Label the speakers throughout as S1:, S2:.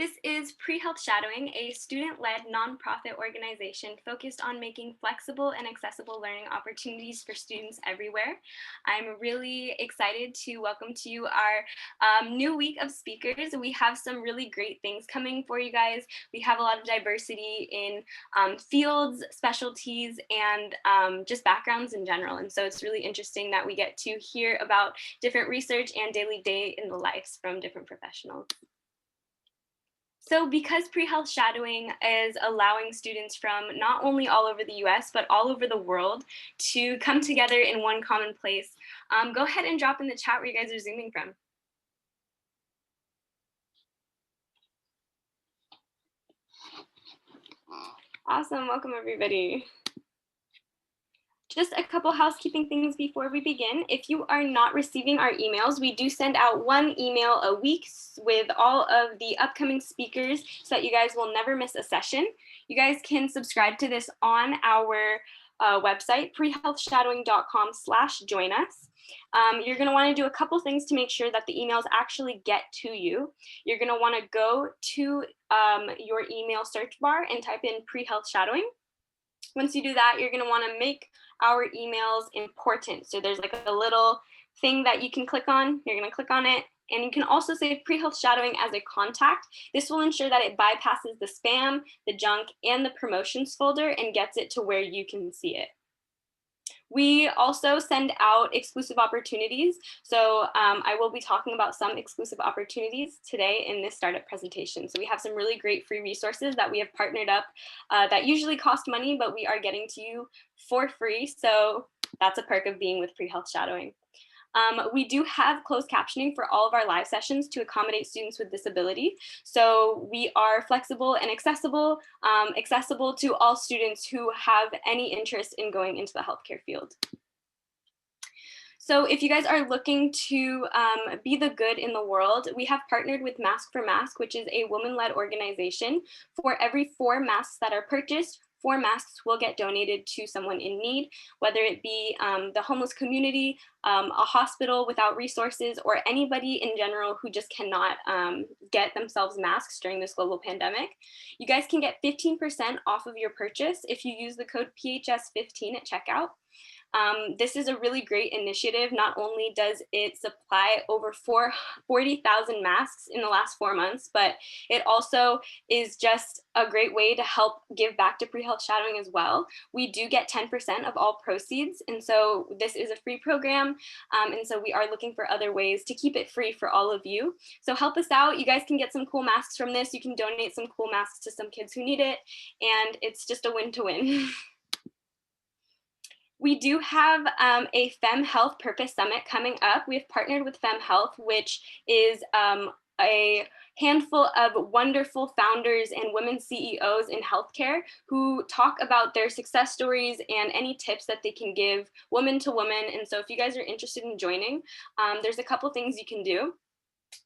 S1: This is Pre-Health Shadowing, a student-led nonprofit organization focused on making flexible and accessible learning opportunities for students everywhere. I'm really excited to welcome to you our new week of speakers. We have some really great things coming for you guys. We have a lot of diversity in fields, specialties, and just backgrounds in general. And so it's really interesting that we get to hear about different research and daily day in the lives from different professionals. So because pre-health shadowing is allowing students from not only all over the US, but all over the world to come together in one common place, go ahead and drop in the chat where you guys are Zooming from. Awesome, welcome everybody. Just a couple housekeeping things before we begin. If you are not receiving our emails, we do send out one email a week with all of the upcoming speakers so that you guys will never miss a session. You guys can subscribe to this on our website, prehealthshadowing.com/join us. You're going to want to do a couple things to make sure that the emails actually get to you. You're going to want to go to your email search bar and type in pre-health shadowing. Once you do that, you're going to want to make our emails important. So there's like a little thing that you can click on. You're going to click on it. And you can also save pre-health shadowing as a contact. This will ensure that it bypasses the spam, the junk, and the promotions folder and gets it to where you can see it. We also send out exclusive opportunities. So I will be talking about some exclusive opportunities today in this startup presentation. So we have some really great free resources that we have partnered up that usually cost money, but we are getting to you for free. So that's a perk of being with pre-health shadowing. We do have closed captioning for all of our live sessions to accommodate students with disability. So we are flexible and accessible to all students who have any interest in going into the healthcare field. So if you guys are looking to be the good in the world, we have partnered with Mask for Mask, which is a woman-led organization. For every 4 masks that are purchased, 4 masks will get donated to someone in need, whether it be the homeless community, a hospital without resources, or anybody in general who just cannot get themselves masks during this global pandemic. You guys can get 15% off of your purchase if you use the code PHS15 at checkout. This is a really great initiative. Not only does it supply over 40,000 masks in the last 4 months, but it also is just a great way to help give back to pre-health shadowing as well. We do get 10% of all proceeds, and so this is a free program, and so we are looking for other ways to keep it free for all of you. So help us out. You guys can get some cool masks from this. You can donate some cool masks to some kids who need it, and it's just a win to win. We do have a Fem Health Purpose Summit coming up. We've partnered with Fem Health, which is a handful of wonderful founders and women CEOs in healthcare who talk about their success stories and any tips that they can give woman to woman. And so if you guys are interested in joining, there's a couple things you can do.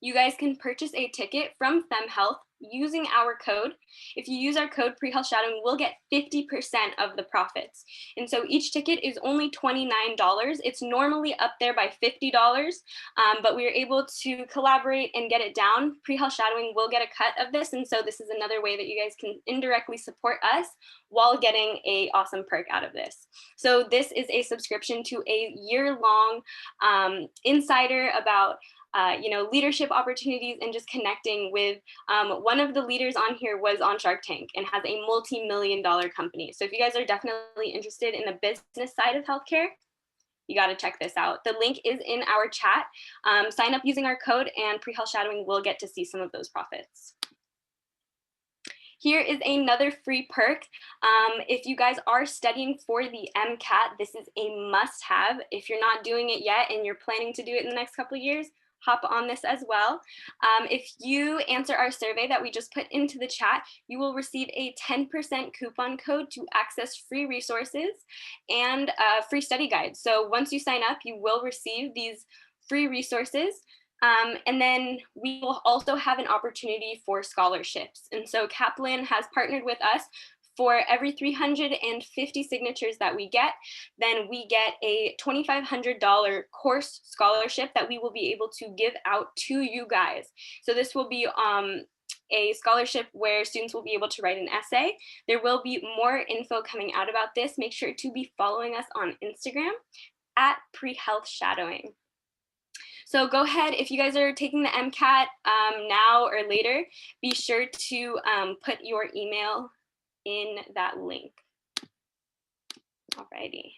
S1: You guys can purchase a ticket from Fem Health using our code. If you use our code pre-health shadowing, we'll get 50% of the profits. And so each ticket is only $29. It's normally up there by $50, but we are able to collaborate and get it down. Pre-health shadowing will get a cut of this. And so this is another way that you guys can indirectly support us while getting an awesome perk out of this. So this is a subscription to a year-long insider about leadership opportunities and just connecting with one of the leaders on here was on Shark Tank and has a multi-million-dollar company. So if you guys are definitely interested in the business side of healthcare, you got to check this out. The link is in our chat. Sign up using our code and pre-health shadowing will get to see some of those profits. Here is another free perk. If you guys are studying for the MCAT, this is a must-have. If you're not doing it yet and you're planning to do it in the next couple of years, hop on this as well. If you answer our survey that we just put into the chat, you will receive a 10% coupon code to access free resources and free study guides. So once you sign up, you will receive these free resources. And then we will also have an opportunity for scholarships. And so Kaplan has partnered with us. For every 350 signatures that we get, then we get a $2,500 course scholarship that we will be able to give out to you guys. So this will be a scholarship where students will be able to write an essay. There will be more info coming out about this. Make sure to be following us on Instagram at Pre-Health Shadowing. So go ahead, if you guys are taking the MCAT now or later, be sure to put your email in that link. Alrighty.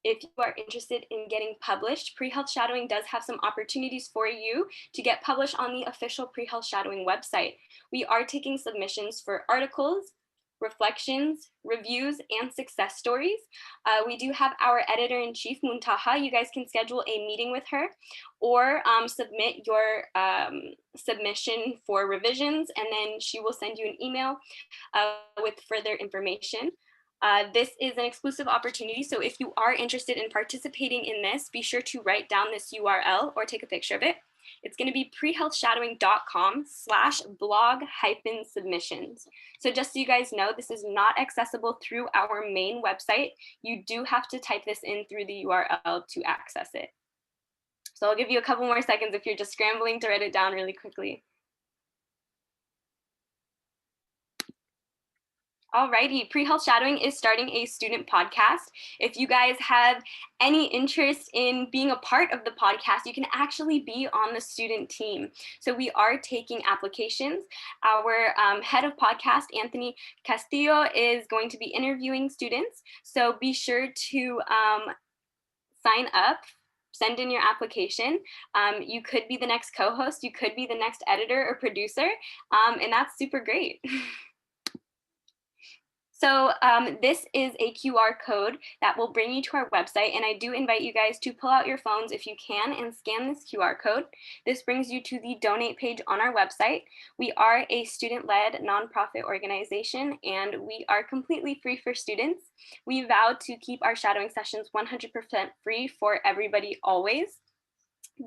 S1: If you are interested in getting published, Pre-Health Shadowing does have some opportunities for you to get published on the official Pre-Health Shadowing website. We are taking submissions for articles, reflections, reviews, and success stories. We do have our editor-in-chief, Muntaha. You guys can schedule a meeting with her or submit your submission for revisions, and then she will send you an email with further information. This is an exclusive opportunity, so if you are interested in participating in this, be sure to write down this URL or take a picture of it. It's going to be prehealthshadowing.com/blog-submissions. So just so you guys know, this is not accessible through our main website. You do have to type this in through the URL to access it. So I'll give you a couple more seconds if you're just scrambling to write it down really quickly. Alrighty, Pre-Health Shadowing is starting a student podcast. If you guys have any interest in being a part of the podcast, you can actually be on the student team. So we are taking applications. Our head of podcast, Anthony Castillo, is going to be interviewing students. So be sure to sign up. Send in your application. You could be the next co-host, you could be the next editor or producer, and that's super great. So this is a QR code that will bring you to our website, and I do invite you guys to pull out your phones if you can and scan this QR code. This brings you to the donate page on our website. We are a student-led nonprofit organization, and we are completely free for students. We vow to keep our shadowing sessions 100% free for everybody always.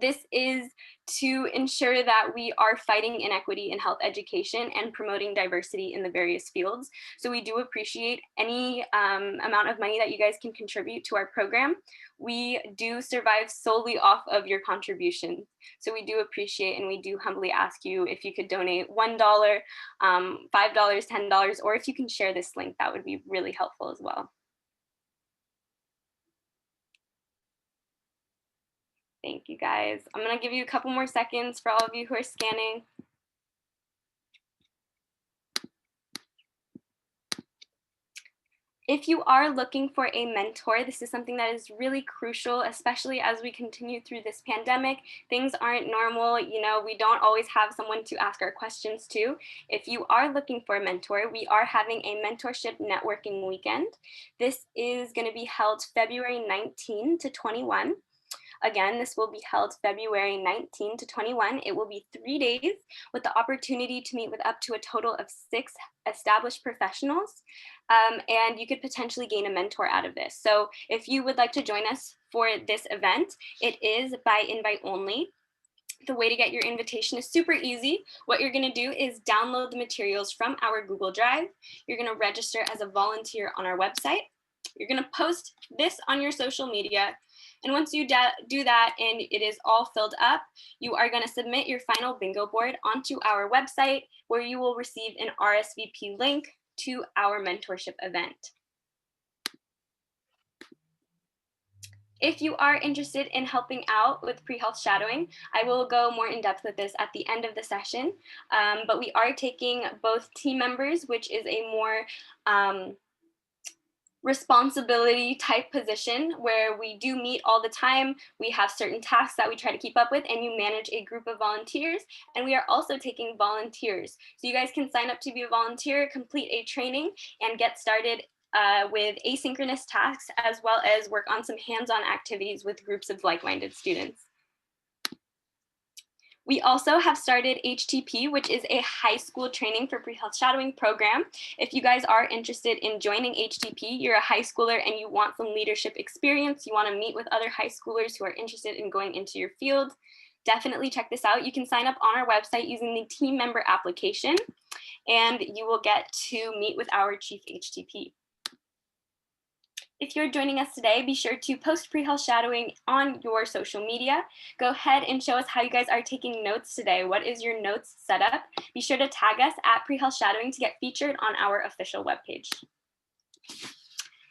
S1: This is to ensure that we are fighting inequity in health education and promoting diversity in the various fields. So we do appreciate any amount of money that you guys can contribute to our program. We do survive solely off of your contributions. So we do appreciate, and we do humbly ask you if you could donate $1, $5, $10, or if you can share this link, that would be really helpful as well. Thank you guys. I'm gonna give you a couple more seconds for all of you who are scanning. If you are looking for a mentor, this is something that is really crucial, especially as we continue through this pandemic. Things aren't normal, you know, we don't always have someone to ask our questions to. If you are looking for a mentor, we are having a mentorship networking weekend. This is gonna be held February 19 to 21. Again, this will be held February 19 to 21. It will be 3 days with the opportunity to meet with up to a total of 6 established professionals. And you could potentially gain a mentor out of this. So if you would like to join us for this event, it is by invite only. The way to get your invitation is super easy. What you're gonna do is download the materials from our Google Drive. You're gonna register as a volunteer on our website. You're gonna post this on your social media. And once you do that and it is all filled up, you are gonna submit your final bingo board onto our website where you will receive an RSVP link to our mentorship event. If you are interested in helping out with pre-health shadowing, I will go more in depth with this at the end of the session, but we are taking both team members, which is a more responsibility type position where we do meet all the time. We have certain tasks that we try to keep up with, and you manage a group of volunteers. And we are also taking volunteers. So you guys can sign up to be a volunteer, complete a training, and get started with asynchronous tasks, as well as work on some hands-on activities with groups of like-minded students. We also have started HTP, which is a high school training for pre-health shadowing program. If you guys are interested in joining HTP, you're a high schooler and you want some leadership experience, you want to meet with other high schoolers who are interested in going into your field, definitely check this out. You can sign up on our website using the team member application, and you will get to meet with our chief HTP. If you're joining us today, be sure to post pre-health shadowing on your social media. Go ahead and show us how you guys are taking notes today. What is your notes setup? Be sure to tag us at pre-health shadowing to get featured on our official webpage.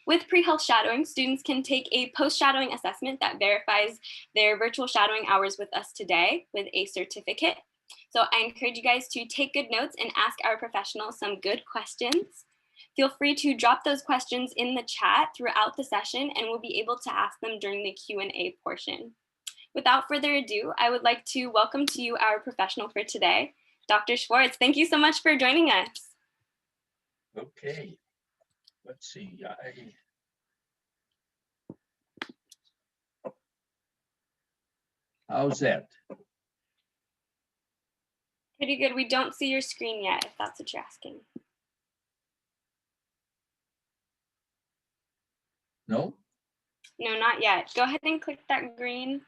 S1: With pre-health shadowing, students can take a post-shadowing assessment that verifies their virtual shadowing hours with us today with a certificate. So I encourage you guys to take good notes and ask our professionals some good questions. Feel free to drop those questions in the chat throughout the session, and we'll be able to ask them during the Q&A portion. Without further ado, I would like to welcome to you our professional for today, Dr. Swartz. Thank you so much for joining us.
S2: Okay, let's see. How's that?
S1: Pretty good. We don't see your screen yet, if that's what you're asking.
S2: No?
S1: No, not yet. Go ahead and click that green.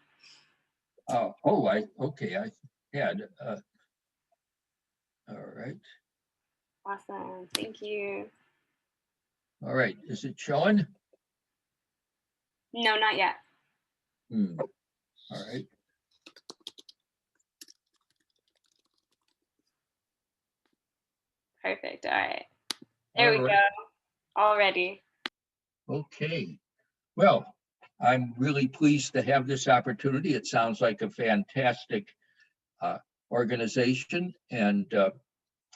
S2: Okay, I had, all right.
S1: Awesome, thank you.
S2: All right, is it showing?
S1: No, not yet.
S2: All right.
S1: Perfect, all right. There we go, already.
S2: Okay, well, I'm really pleased to have this opportunity. It sounds like a fantastic organization, and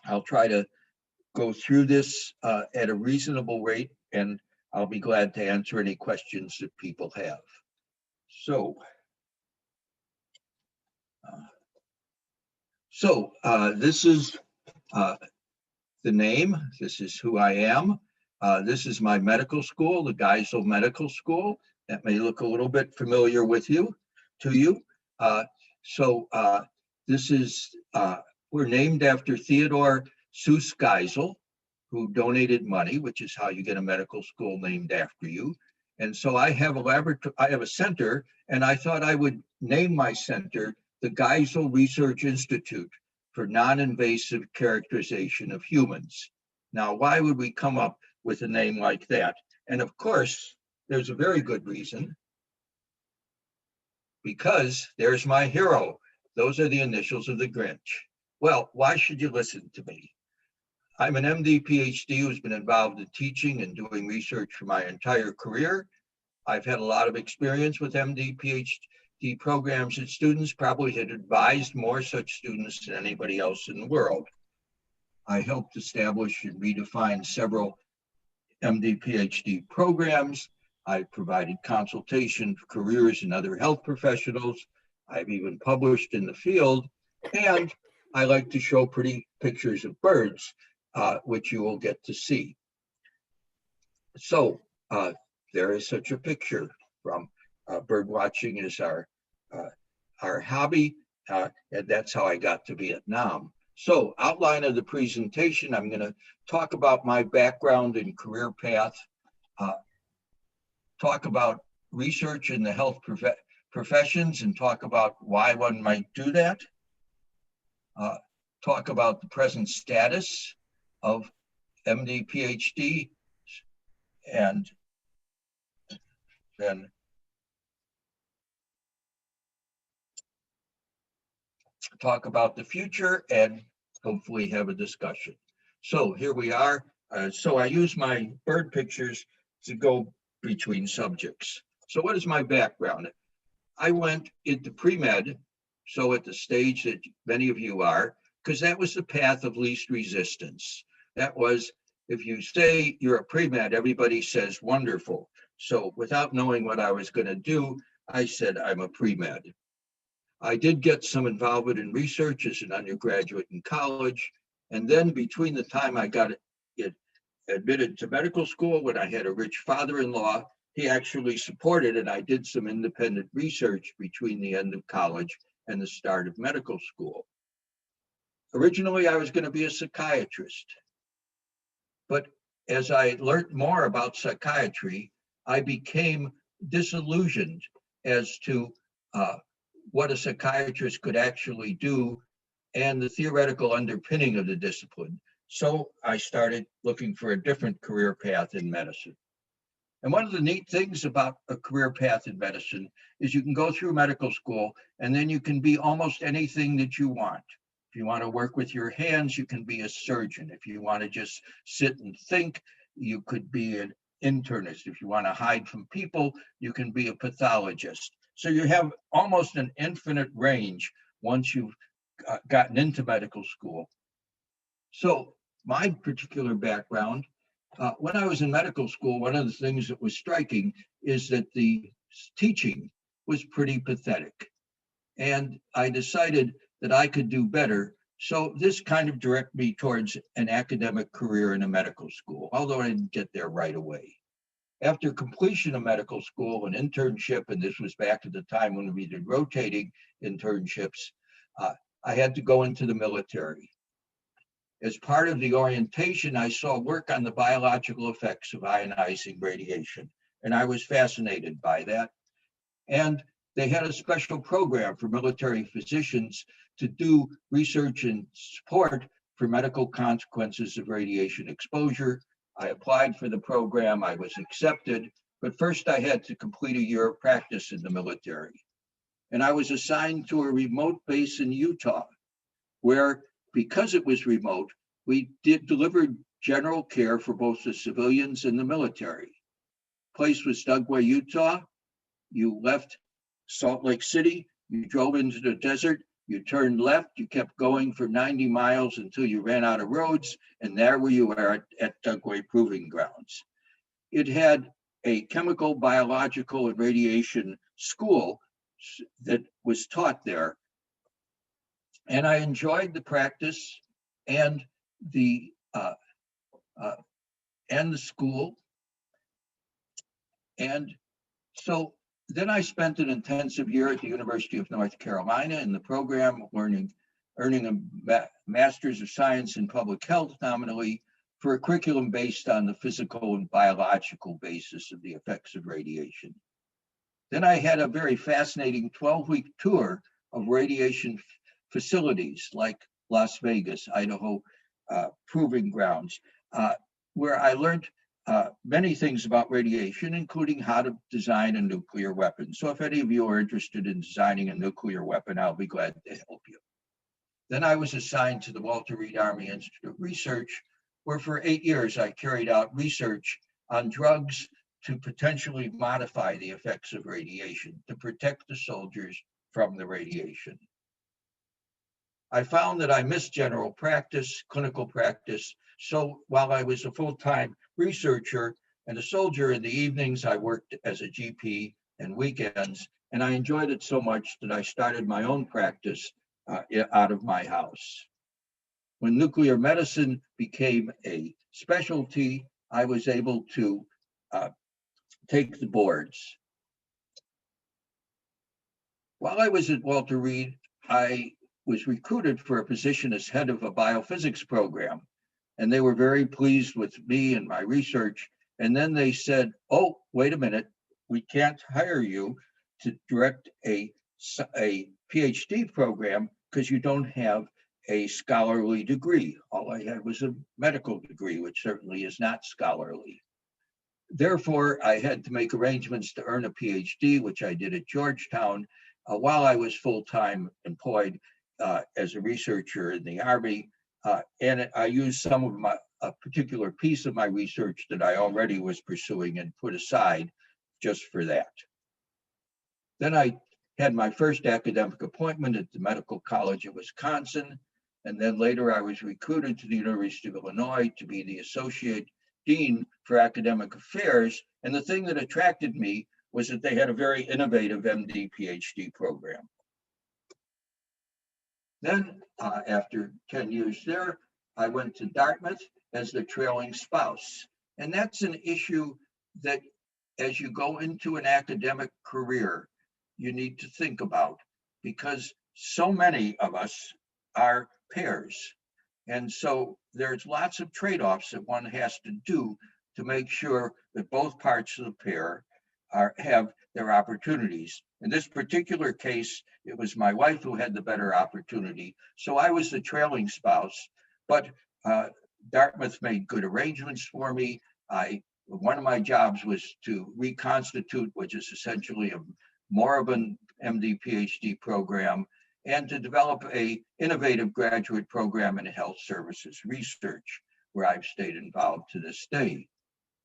S2: I'll try to go through this at a reasonable rate, and I'll be glad to answer any questions that people have. So, this is the name. This is who I am. This is my medical school, the Geisel Medical School. That may look a little bit familiar to you. This is, we're named after Theodore Seuss Geisel, who donated money, which is how you get a medical school named after you. And so I have a laboratory, I have a center, and I thought I would name my center the Geisel Research Institute for Non-Invasive Characterization of Humans. Now, why would we come up with a name like that? And of course, there's a very good reason, because there's my hero. Those are the initials of the Grinch. Well, why should you listen to me? I'm an M.D. Ph.D. who's been involved in teaching and doing research for my entire career. I've had a lot of experience with M.D. Ph.D. programs and students, probably had advised more such students than anybody else in the world. I helped establish and redefine several M.D. Ph.D. programs. I provided consultation for careers and other health professionals. I've even published in the field, and I like to show pretty pictures of birds, which you will get to see. So there is such a picture from bird watching is our hobby, and that's how I got to Vietnam. So outline of the presentation, I'm going to talk about my background and career path, talk about research in the health professions and talk about why one might do that, talk about the present status of MD, PhD, and then talk about the future and hopefully have a discussion. So here we are. So I use my bird pictures to go between subjects. So what is my background? I went into pre-med, so at the stage that many of you are, because that was the path of least resistance. That was, if you say you're a pre-med, everybody says wonderful. So without knowing what I was going to do, I said I'm a pre-med. I did get some involvement in research as an undergraduate in college. And then between the time I got it admitted to medical school, when I had a rich father-in-law, he actually supported, and I did some independent research between the end of college and the start of medical school. Originally, I was going to be a psychiatrist. But as I learned more about psychiatry, I became disillusioned as to what a psychiatrist could actually do and the theoretical underpinning of the discipline. So I started looking for a different career path in medicine. And one of the neat things about a career path in medicine is you can go through medical school and then you can be almost anything that you want. If you want to work with your hands, you can be a surgeon. If you want to just sit and think, you could be an internist. If you want to hide from people, you can be a pathologist. So you have almost an infinite range once you've gotten into medical school. So my particular background, when I was in medical school, one of the things that was striking is that the teaching was pretty pathetic. And I decided that I could do better. So this kind of directed me towards an academic career in a medical school, although I didn't get there right away. After completion of medical school, an internship, and this was back at the time when we did rotating internships, I had to go into the military. As part of the orientation, I saw work on the biological effects of ionizing radiation, and I was fascinated by that. And they had a special program for military physicians to do research and support for medical consequences of radiation exposure. I applied for the program, I was accepted, but first I had to complete a year of practice in the military. And I was assigned to a remote base in Utah, where, because it was remote, we delivered general care for both the civilians and the military. Place was Dugway, Utah. You left Salt Lake City, you drove into the desert, you turned left, you kept going for 90 miles until you ran out of roads, and there were you at Dugway Proving Grounds. It had a chemical, biological, and radiation school that was taught there. And I enjoyed the practice and the school. And so then I spent an intensive year at the University of North Carolina in the program, earning a Master's of Science in Public Health nominally for a curriculum based on the physical and biological basis of the effects of radiation. Then I had a very fascinating 12-week tour of radiation facilities like Las Vegas, Idaho, Proving Grounds, where I learned many things about radiation, including how to design a nuclear weapon. So if any of you are interested in designing a nuclear weapon, I'll be glad to help you. Then I was assigned to the Walter Reed Army Institute of Research, where for 8 years I carried out research on drugs to potentially modify the effects of radiation, to protect the soldiers from the radiation. I found that I missed general practice, clinical practice. So while I was a full-time researcher and a soldier in the evenings, I worked as a GP and weekends, and I enjoyed it so much that I started my own practice out of my house. When nuclear medicine became a specialty, I was able to take the boards. While I was at Walter Reed, I was recruited for a position as head of a biophysics program. And they were very pleased with me and my research. And then they said, oh, wait a minute, we can't hire you to direct a Ph.D. program because you don't have a scholarly degree. All I had was a medical degree, which certainly is not scholarly. Therefore, I had to make arrangements to earn a Ph.D., which I did at Georgetown, while I was full-time employed as a researcher in the Army. And I used some of a particular piece of my research that I already was pursuing and put aside just for that. Then I had my first academic appointment at the Medical College of Wisconsin. And then later I was recruited to the University of Illinois to be the Associate Dean for Academic Affairs. And the thing that attracted me was that they had a very innovative MD PhD program. Then after 10 years there, I went to Dartmouth as the trailing spouse. And that's an issue that as you go into an academic career, you need to think about, because so many of us are pairs. And so there's lots of trade-offs that one has to do to make sure that both parts of the pair have their opportunities. In this particular case, it was my wife who had the better opportunity. So I was the trailing spouse, but Dartmouth made good arrangements for me. I one of my jobs was to reconstitute, which is essentially a moribund MD PhD program, and to develop a innovative graduate program in health services research, where I've stayed involved to this day.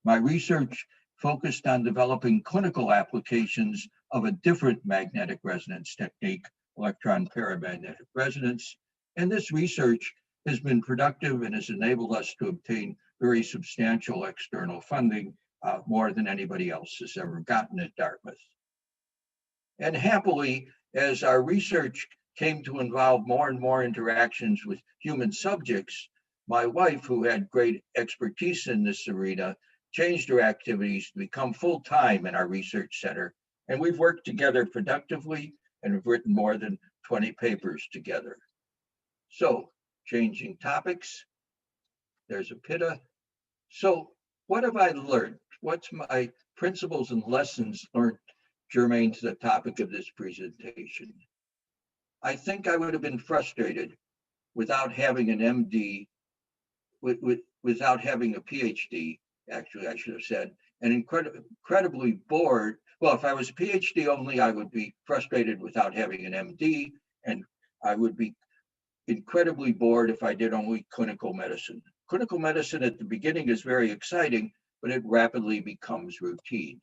S2: My research focused on developing clinical applications of a different magnetic resonance technique, electron paramagnetic resonance, and this research has been productive and has enabled us to obtain very substantial external funding, more than anybody else has ever gotten at Dartmouth. And happily, as our research came to involve more and more interactions with human subjects, my wife, who had great expertise in this arena, changed her activities to become full-time in our research center, and we've worked together productively and have written more than 20 papers together. So, changing topics, there's a pitta. So, what have I learned? What's my principles and lessons learned germane to the topic of this presentation? I think I would have been frustrated without having an MD, without having a PhD, actually, I should have said, and incredibly bored. Well, if I was a PhD only, I would be frustrated without having an MD, and I would be incredibly bored if I did only clinical medicine. Clinical medicine at the beginning is very exciting, but it rapidly becomes routine.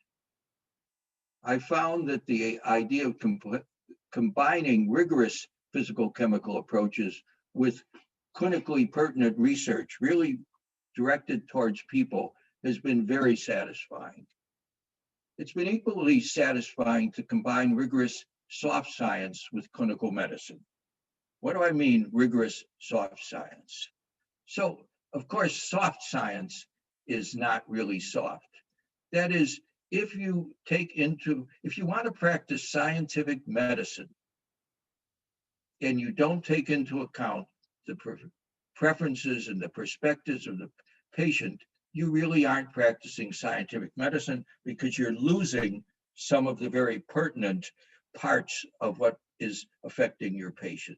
S2: I found that the idea of combining rigorous physical chemical approaches with clinically pertinent research, really directed towards people, has been very satisfying. It's been equally satisfying to combine rigorous soft science with clinical medicine. What do I mean, rigorous soft science? So, of course, soft science is not really soft. That is, if you want to practice scientific medicine and you don't take into account the preferences and the perspectives of the patient, you really aren't practicing scientific medicine, because you're losing some of the very pertinent parts of what is affecting your patient.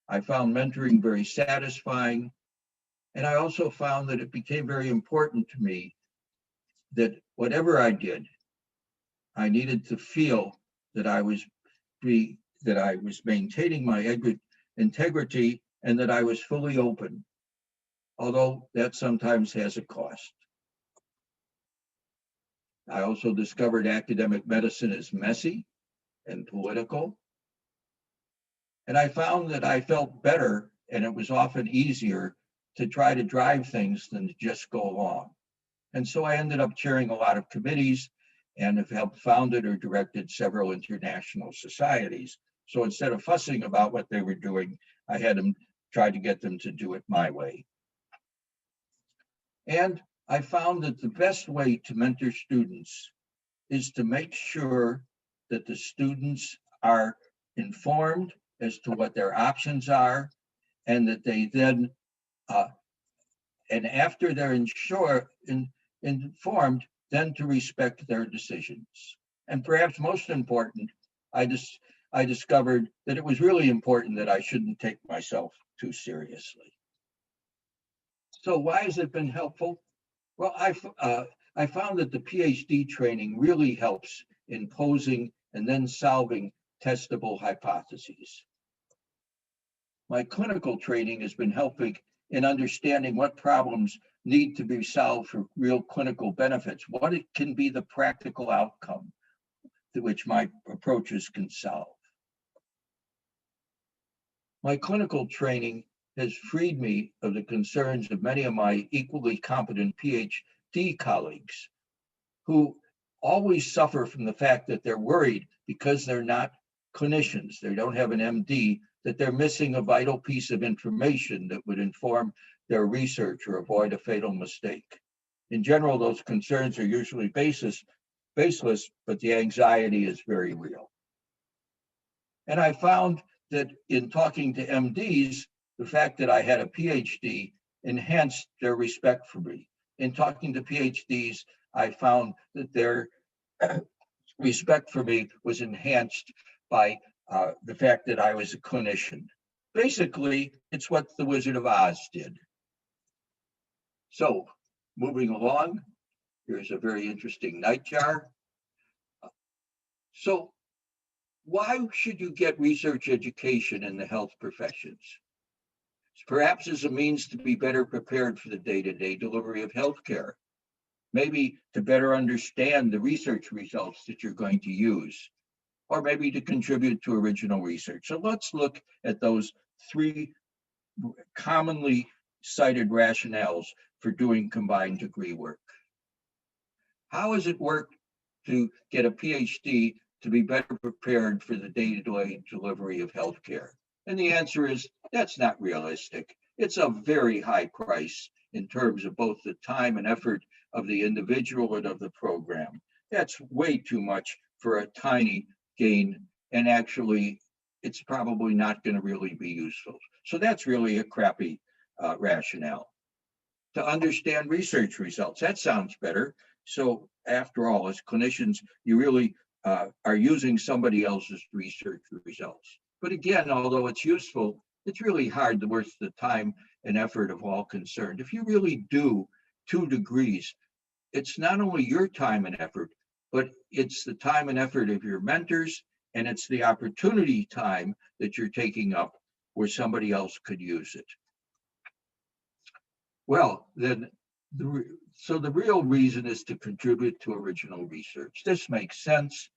S2: I found mentoring very satisfying, and I also found that it became very important to me that whatever I did, I needed to feel that I was maintaining my integrity and that I was fully open, although that sometimes has a cost. I also discovered academic medicine is messy and political. And I found that I felt better, and it was often easier to try to drive things than to just go along. And so I ended up chairing a lot of committees and have helped founded or directed several international societies. So instead of fussing about what they were doing, I had them try to get them to do it my way. And I found that the best way to mentor students is to make sure that the students are informed as to what their options are, and that they then, and after they're informed, then to respect their decisions. And perhaps most important, I discovered that it was really important that I shouldn't take myself too seriously. So why has it been helpful? Well, I found that the PhD training really helps in posing and then solving testable hypotheses. My clinical training has been helping in understanding what problems need to be solved for real clinical benefits, what it can be the practical outcome to which my approaches can solve. My clinical training has freed me of the concerns of many of my equally competent Ph.D. colleagues, who always suffer from the fact that they're worried because they're not clinicians, they don't have an MD, that they're missing a vital piece of information that would inform their research or avoid a fatal mistake. In general, those concerns are usually baseless, but the anxiety is very real. And I found that in talking to MDs, the fact that I had a PhD enhanced their respect for me. In talking to PhDs, I found that their respect for me was enhanced by the fact that I was a clinician. Basically, it's what the Wizard of Oz did. So Moving along, here's a very interesting nightjar. So why should you get research education in the health professions? Perhaps as a means to be better prepared for the day-to-day delivery of healthcare, maybe to better understand the research results that you're going to use, or maybe to contribute to original research. So let's look at those three commonly cited rationales for doing combined degree work. How has it worked to get a PhD to be better prepared for the day-to-day delivery of healthcare? And the answer is that's not realistic. It's a very high price in terms of both the time and effort of the individual and of the program. That's way too much for a tiny gain, and actually it's probably not going to really be useful. So that's really a crappy rationale. To understand research results, that sounds better. So after all, as clinicians, you really are using somebody else's research results. But again, although it's useful, it's really hard to worth the time and effort of all concerned. If you really do 2 degrees, it's not only your time and effort, but it's the time and effort of your mentors, and it's the opportunity time that you're taking up where somebody else could use it. Well, then, so the real reason is to contribute to original research. This makes sense.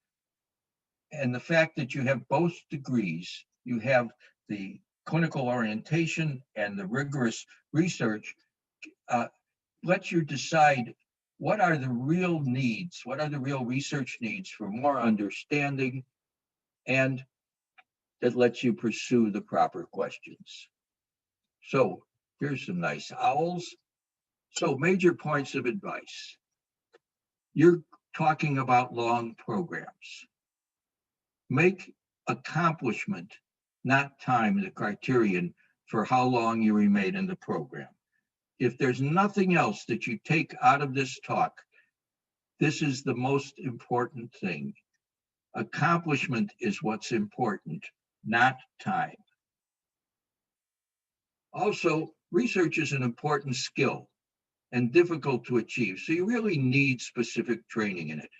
S2: And the fact that you have both degrees, you have the clinical orientation and the rigorous research, lets you decide what are the real needs, what are the real research needs for more understanding, and that lets you pursue the proper questions. So here's some nice owls. So major points of advice. You're talking about long programs. Make accomplishment, not time, the criterion for how long you remain in the program. If there's nothing else that you take out of this talk, this is the most important thing. Accomplishment is what's important, not time. Also, research is an important skill and difficult to achieve, so you really need specific training in it.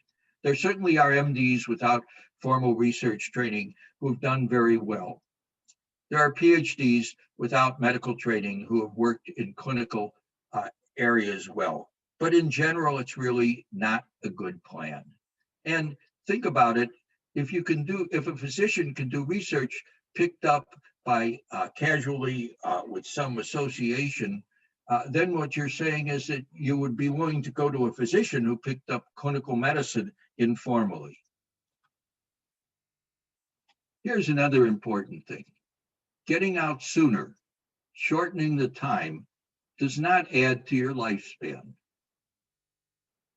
S2: There certainly are MDs without formal research training who've done very well. There are PhDs without medical training who have worked in clinical areas well. But in general, it's really not a good plan. And think about it, if a physician can do research picked up by casually with some association, then what you're saying is that you would be willing to go to a physician who picked up clinical medicine informally. Here's another important thing. Getting out sooner, shortening the time, does not add to your lifespan.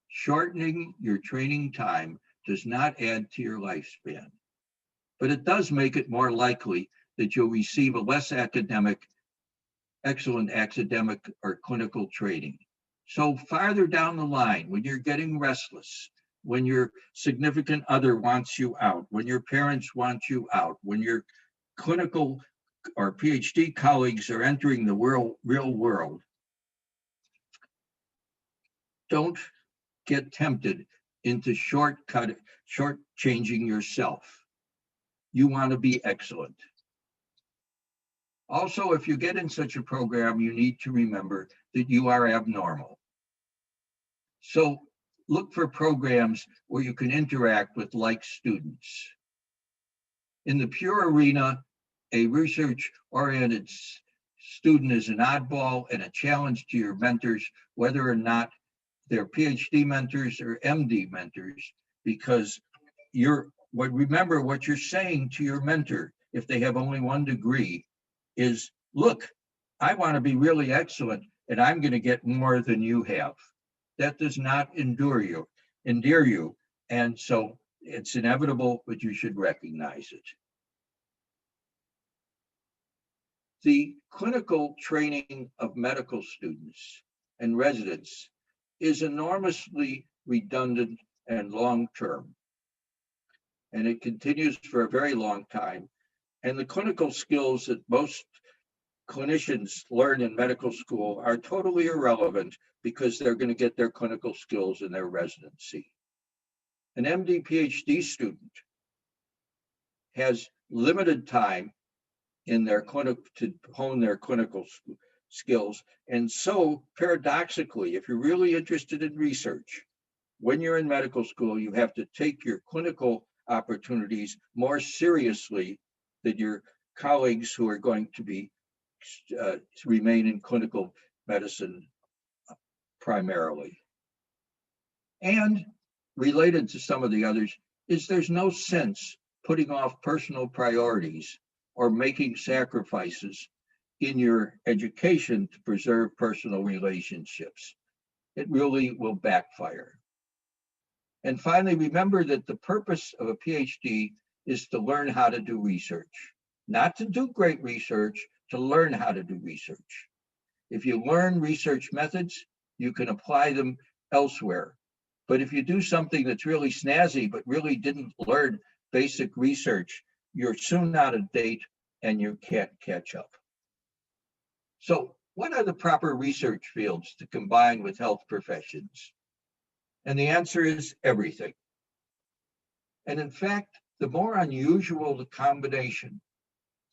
S2: Shortening your training time does not add to your lifespan, but it does make it more likely that you'll receive a less excellent academic or clinical training. So farther down the line, when you're getting restless, when your significant other wants you out, when your parents want you out, when your clinical or PhD colleagues are entering the real world, don't get tempted into shortchanging yourself. You want to be excellent. Also, if you get in such a program, you need to remember that you are abnormal. So look for programs where you can interact with like students. In the pure arena, a research-oriented student is an oddball and a challenge to your mentors, whether or not they're PhD mentors or MD mentors, because remember what you're saying to your mentor, if they have only 1 degree, is, look, I want to be really excellent and I'm going to get more than you have. That does not endear you. And so it's inevitable, but you should recognize it. The clinical training of medical students and residents is enormously redundant and long-term. And it continues for a very long time. And the clinical skills that most clinicians learn in medical school are totally irrelevant because they're going to get their clinical skills in their residency. An MD PhD student has limited time in their clinic to hone their clinical skills. And so paradoxically, if you're really interested in research, when you're in medical school, you have to take your clinical opportunities more seriously than your colleagues who are going to be to remain in clinical medicine primarily. And related to some of the others is there's no sense putting off personal priorities or making sacrifices in your education to preserve personal relationships. It really will backfire. And finally, remember that the purpose of a PhD is to learn how to do research, not to do great research, to learn how to do research. If you learn research methods, you can apply them elsewhere. But if you do something that's really snazzy, but really didn't learn basic research, you're soon out of date and you can't catch up. So what are the proper research fields to combine with health professions? And the answer is everything. And in fact, the more unusual the combination,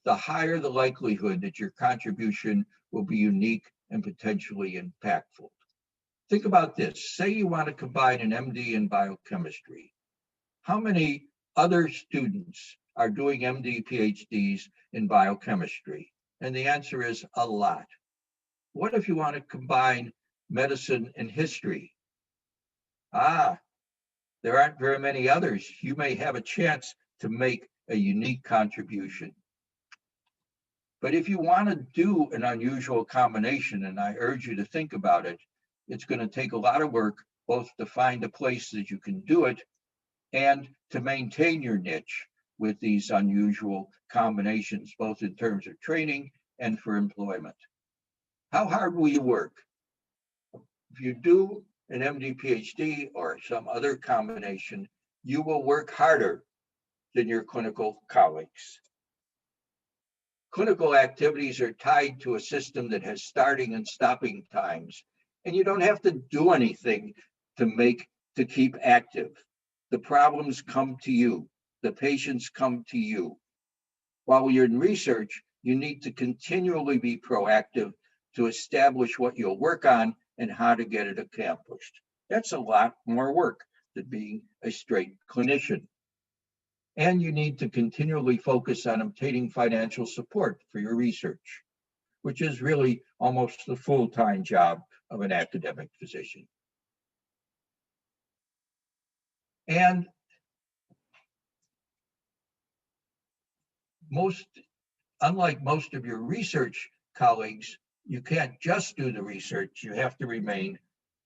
S2: the higher the likelihood that your contribution will be unique and potentially impactful. Think about this. Say you want to combine an MD in biochemistry. How many other students are doing MD PhDs in biochemistry? And the answer is a lot. What if you want to combine medicine and history? There aren't very many others. You may have a chance to make a unique contribution. But if you want to do an unusual combination, and I urge you to think about it, it's going to take a lot of work, both to find a place that you can do it and to maintain your niche with these unusual combinations, both in terms of training and for employment. How hard will you work? If you do an MD PhD or some other combination, you will work harder than your clinical colleagues. Clinical activities are tied to a system that has starting and stopping times, and you don't have to do anything to keep active. The problems come to you. The patients come to you. While you're in research, you need to continually be proactive to establish what you'll work on and how to get it accomplished. That's a lot more work than being a straight clinician. And you need to continually focus on obtaining financial support for your research, which is really almost the full-time job of an academic physician. And unlike most of your research colleagues, you can't just do the research, you have to remain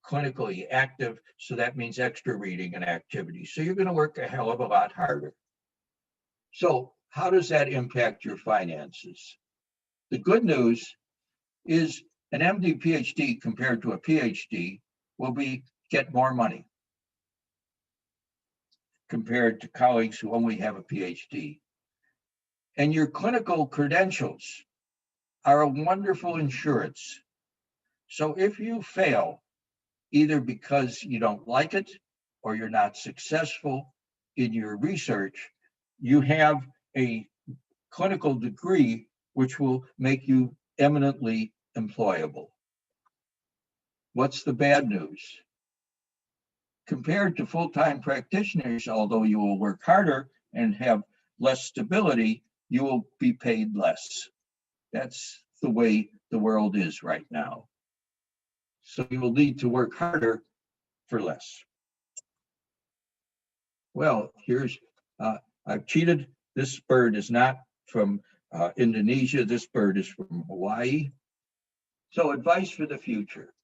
S2: clinically active. So that means extra reading and activity. So you're going to work a hell of a lot harder. So how does that impact your finances? The good news is an MD PhD compared to a PhD will get more money compared to colleagues who only have a PhD. And your clinical credentials are a wonderful insurance. So if you fail, either because you don't like it or you're not successful in your research, you have a clinical degree which will make you eminently employable. What's the bad news? Compared to full-time practitioners, although you will work harder and have less stability, you will be paid less. That's the way the world is right now. So you will need to work harder for less. Well, I've cheated. This bird is not from Indonesia. This bird is from Hawaii. So advice for the future.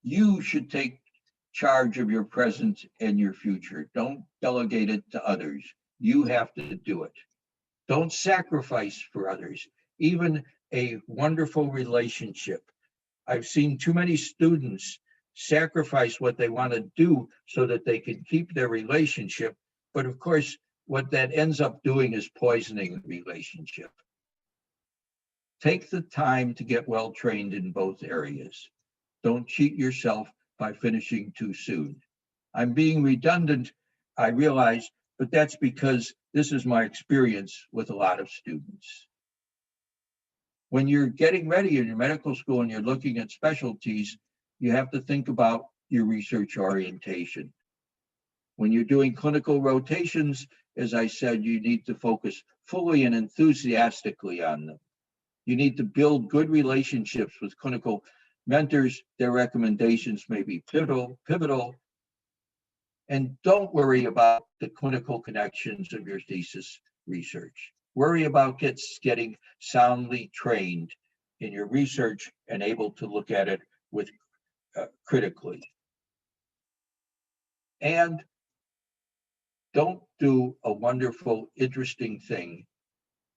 S2: You should take charge of your present and your future. Don't delegate it to others. You have to do it. Don't sacrifice for others, even a wonderful relationship. I've seen too many students sacrifice what they want to do so that they can keep their relationship. But of course, what that ends up doing is poisoning the relationship. Take the time to get well trained in both areas. Don't cheat yourself by finishing too soon. I'm being redundant, I realize, but that's because this is my experience with a lot of students. When you're getting ready in your medical school and you're looking at specialties, you have to think about your research orientation. When you're doing clinical rotations, as I said, you need to focus fully and enthusiastically on them. You need to build good relationships with clinical mentors. Their recommendations may be pivotal. And don't worry about the clinical connections of your thesis research. Worry about getting soundly trained in your research and able to look at it with critically. And don't do a wonderful, interesting thing.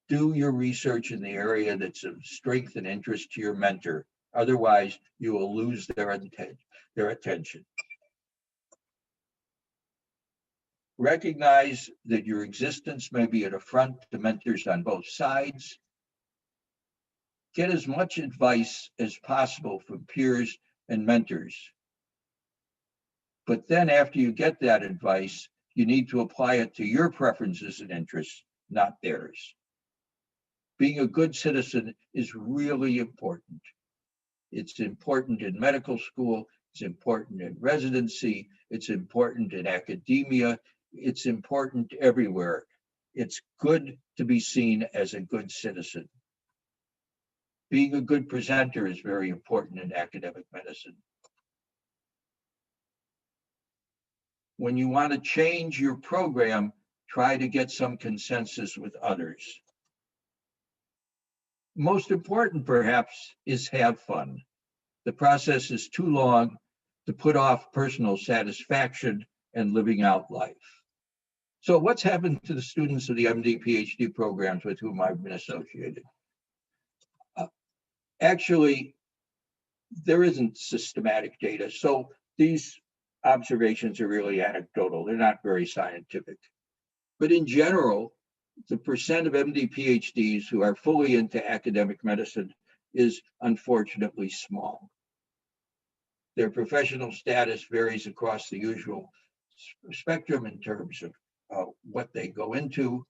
S2: Do your research in the area that's of strength and interest to your mentor. Otherwise, you will lose their attention. Recognize that your existence may be an affront to mentors on both sides. Get as much advice as possible from peers and mentors. But then after you get that advice, you need to apply it to your preferences and interests, not theirs. Being a good citizen is really important. It's important in medical school, it's important in residency, it's important in academia, it's important everywhere. It's good to be seen as a good citizen. Being a good presenter is very important in academic medicine. When you want to change your program, try to get some consensus with others. Most important, perhaps, is have fun. The process is too long to put off personal satisfaction and living out life. So what's happened to the students of the MD, PhD programs with whom I've been associated? Actually, there isn't systematic data. So these observations are really anecdotal. They're not very scientific. But in general, the percent of MD, PhDs who are fully into academic medicine is unfortunately small. Their professional status varies across the usual spectrum in terms of what they go into.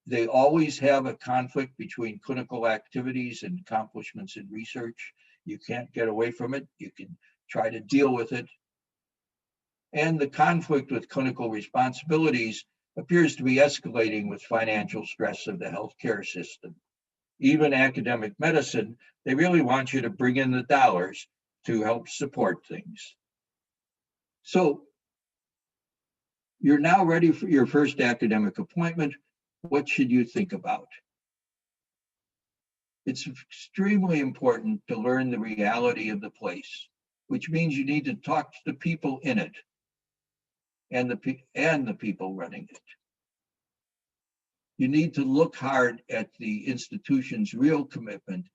S2: They always have a conflict between clinical activities and accomplishments in research. You can't get away from it. You can try to deal with it. And the conflict with clinical responsibilities appears to be escalating with financial stress of the healthcare system. Even academic medicine, they really want you to bring in the dollars to help support things. So you're now ready for your first academic appointment. What should you think about? It's extremely important to learn the reality of the place, which means you need to talk to the people in it and the people running it. You need to look hard at the institution's real commitment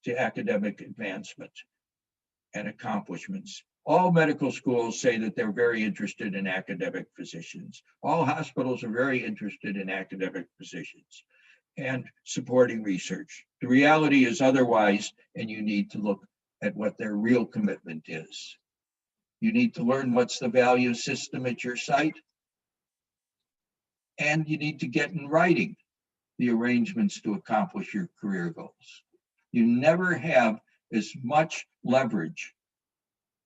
S2: to academic advancement and accomplishments. All medical schools say that they're very interested in academic physicians. All hospitals are very interested in academic physicians and supporting research. The reality is otherwise, and you need to look at what their real commitment is. You need to learn what's the value system at your site, and you need to get in writing the arrangements to accomplish your career goals. You never have as much leverage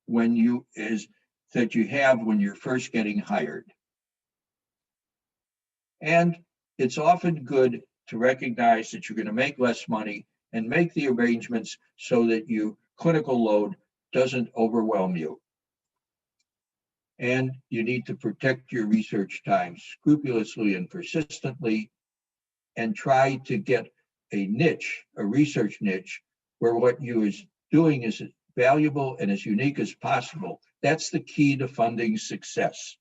S2: that you have when you're first getting hired. And it's often good to recognize that you're going to make less money and make the arrangements so that your clinical load doesn't overwhelm you. And you need to protect your research time scrupulously and persistently, and try to get a niche, a research niche, where what you is doing is valuable and as unique as possible. That's the key to funding success.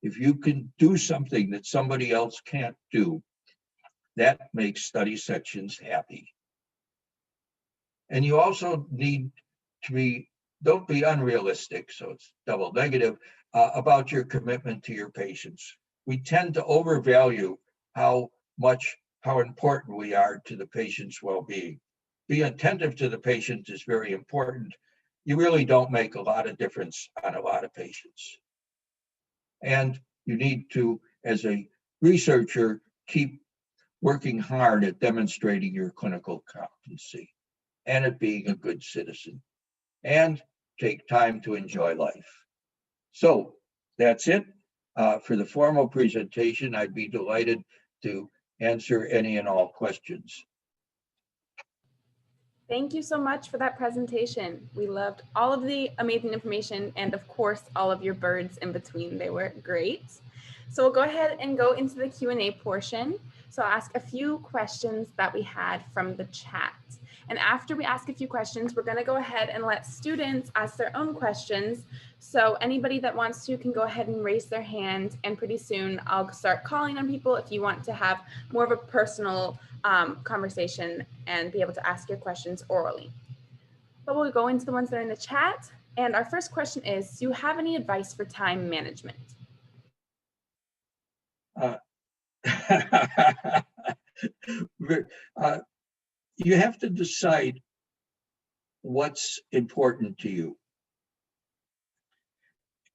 S2: If you can do something that somebody else can't do, that makes study sections happy. And you also need to don't be unrealistic, so it's double negative, about your commitment to your patients. We tend to overvalue how much how important we are to the patient's well-being. Being attentive to the patient is very important. You really don't make a lot of difference on a lot of patients. And you need to, as a researcher, keep working hard at demonstrating your clinical competency and at being a good citizen, and take time to enjoy life. So that's it for the formal presentation. I'd be delighted to answer any and all questions.
S3: Thank you so much for that presentation. We loved all of the amazing information and of course, all of your birds in between. They were great. So we'll go ahead and go into the Q&A portion. So I'll ask a few questions that we had from the chat. And after we ask a few questions, we're going to go ahead and let students ask their own questions. So anybody that wants to can go ahead and raise their hand, and pretty soon I'll start calling on people if you want to have more of a personal conversation and be able to ask your questions orally. But we'll go into the ones that are in the chat. And our first question is, do you have any advice for time management?
S2: You have to decide what's important to you.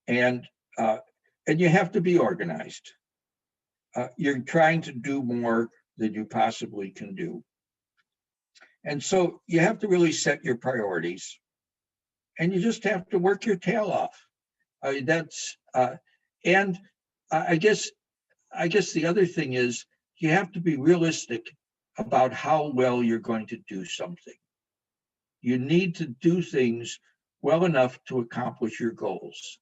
S2: And you have to be organized. You're trying to do more than you possibly can do. And so you have to really set your priorities, and you just have to work your tail off. And I guess the other thing is you have to be realistic about how well you're going to do something. You need to do things well enough to accomplish your goals.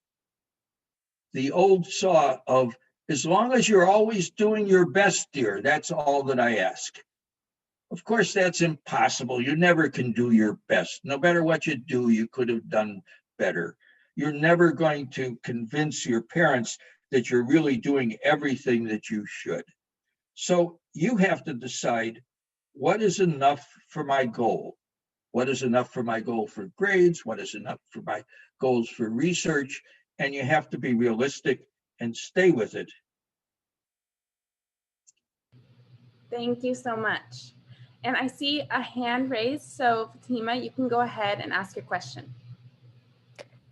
S2: The old saw of, as long as you're always doing your best, dear, that's all that I ask. Of course, that's impossible. You never can do your best. No matter what you do, you could have done better. You're never going to convince your parents that you're really doing everything that you should. So you have to decide, what is enough for my goal? What is enough for my goal for grades? What is enough for my goals for research? And you have to be realistic and stay with it.
S3: Thank you so much. And I see a hand raised. So Fatima, you can go ahead and ask your question.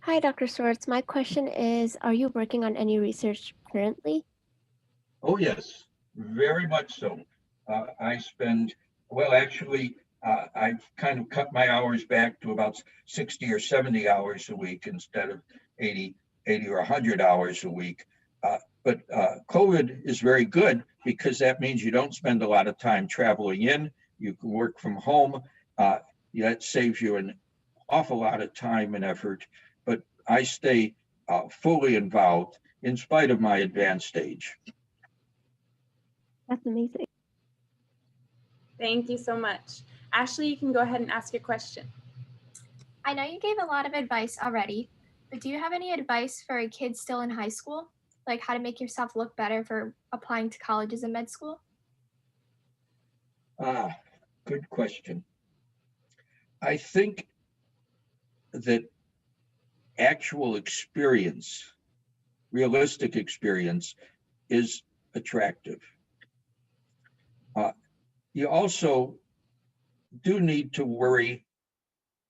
S4: Hi, Dr. Swartz. My question is, are you working on any research currently?
S2: Oh, yes, very much so. I've kind of cut my hours back to about 60 or 70 hours a week instead of 80 or 100 hours a week. But COVID is very good because that means you don't spend a lot of time traveling in. You can work from home. That saves you an awful lot of time and effort. But I stay fully involved in spite of my advanced age.
S4: That's amazing.
S3: Thank you so much. Ashley, you can go ahead and ask your question.
S5: I know you gave a lot of advice already, but do you have any advice for a kid still in high school? Like how to make yourself look better for applying to colleges and med school?
S2: Good question. I think that actual experience, realistic experience, is attractive. You also do need to worry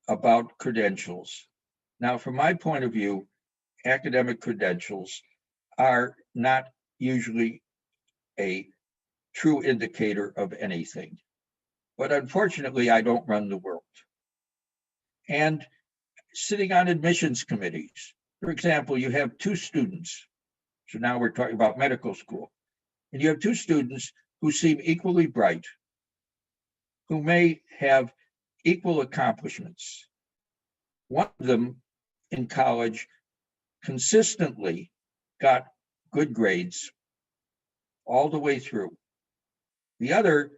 S2: about credentials. Now, from my point of view, academic credentials are not usually a true indicator of anything. But unfortunately, I don't run the world. And sitting on admissions committees, for example, you have two students. So now we're talking about medical school. And you have two students who seem equally bright, who may have equal accomplishments. One of them in college consistently got good grades all the way through. The other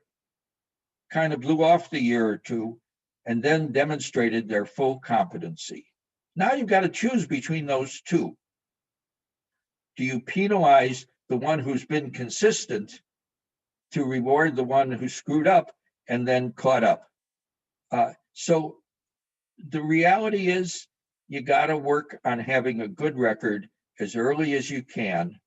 S2: kind of blew off the year or two and then demonstrated their full competency. Now you've got to choose between those two. Do you penalize the one who's been consistent to reward the one who screwed up and then caught up? So the reality is you got to work on having a good record as early as you can.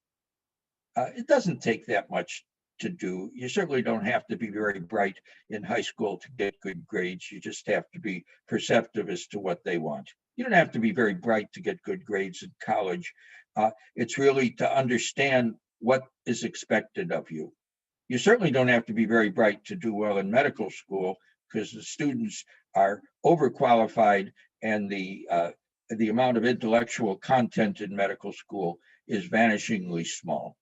S2: It doesn't take that much to do. You certainly don't have to be very bright in high school to get good grades. You just have to be perceptive as to what they want. You don't have to be very bright to get good grades in college. It's really to understand what is expected of you. You certainly don't have to be very bright to do well in medical school, because the students are overqualified, and the amount of intellectual content in medical school is vanishingly small.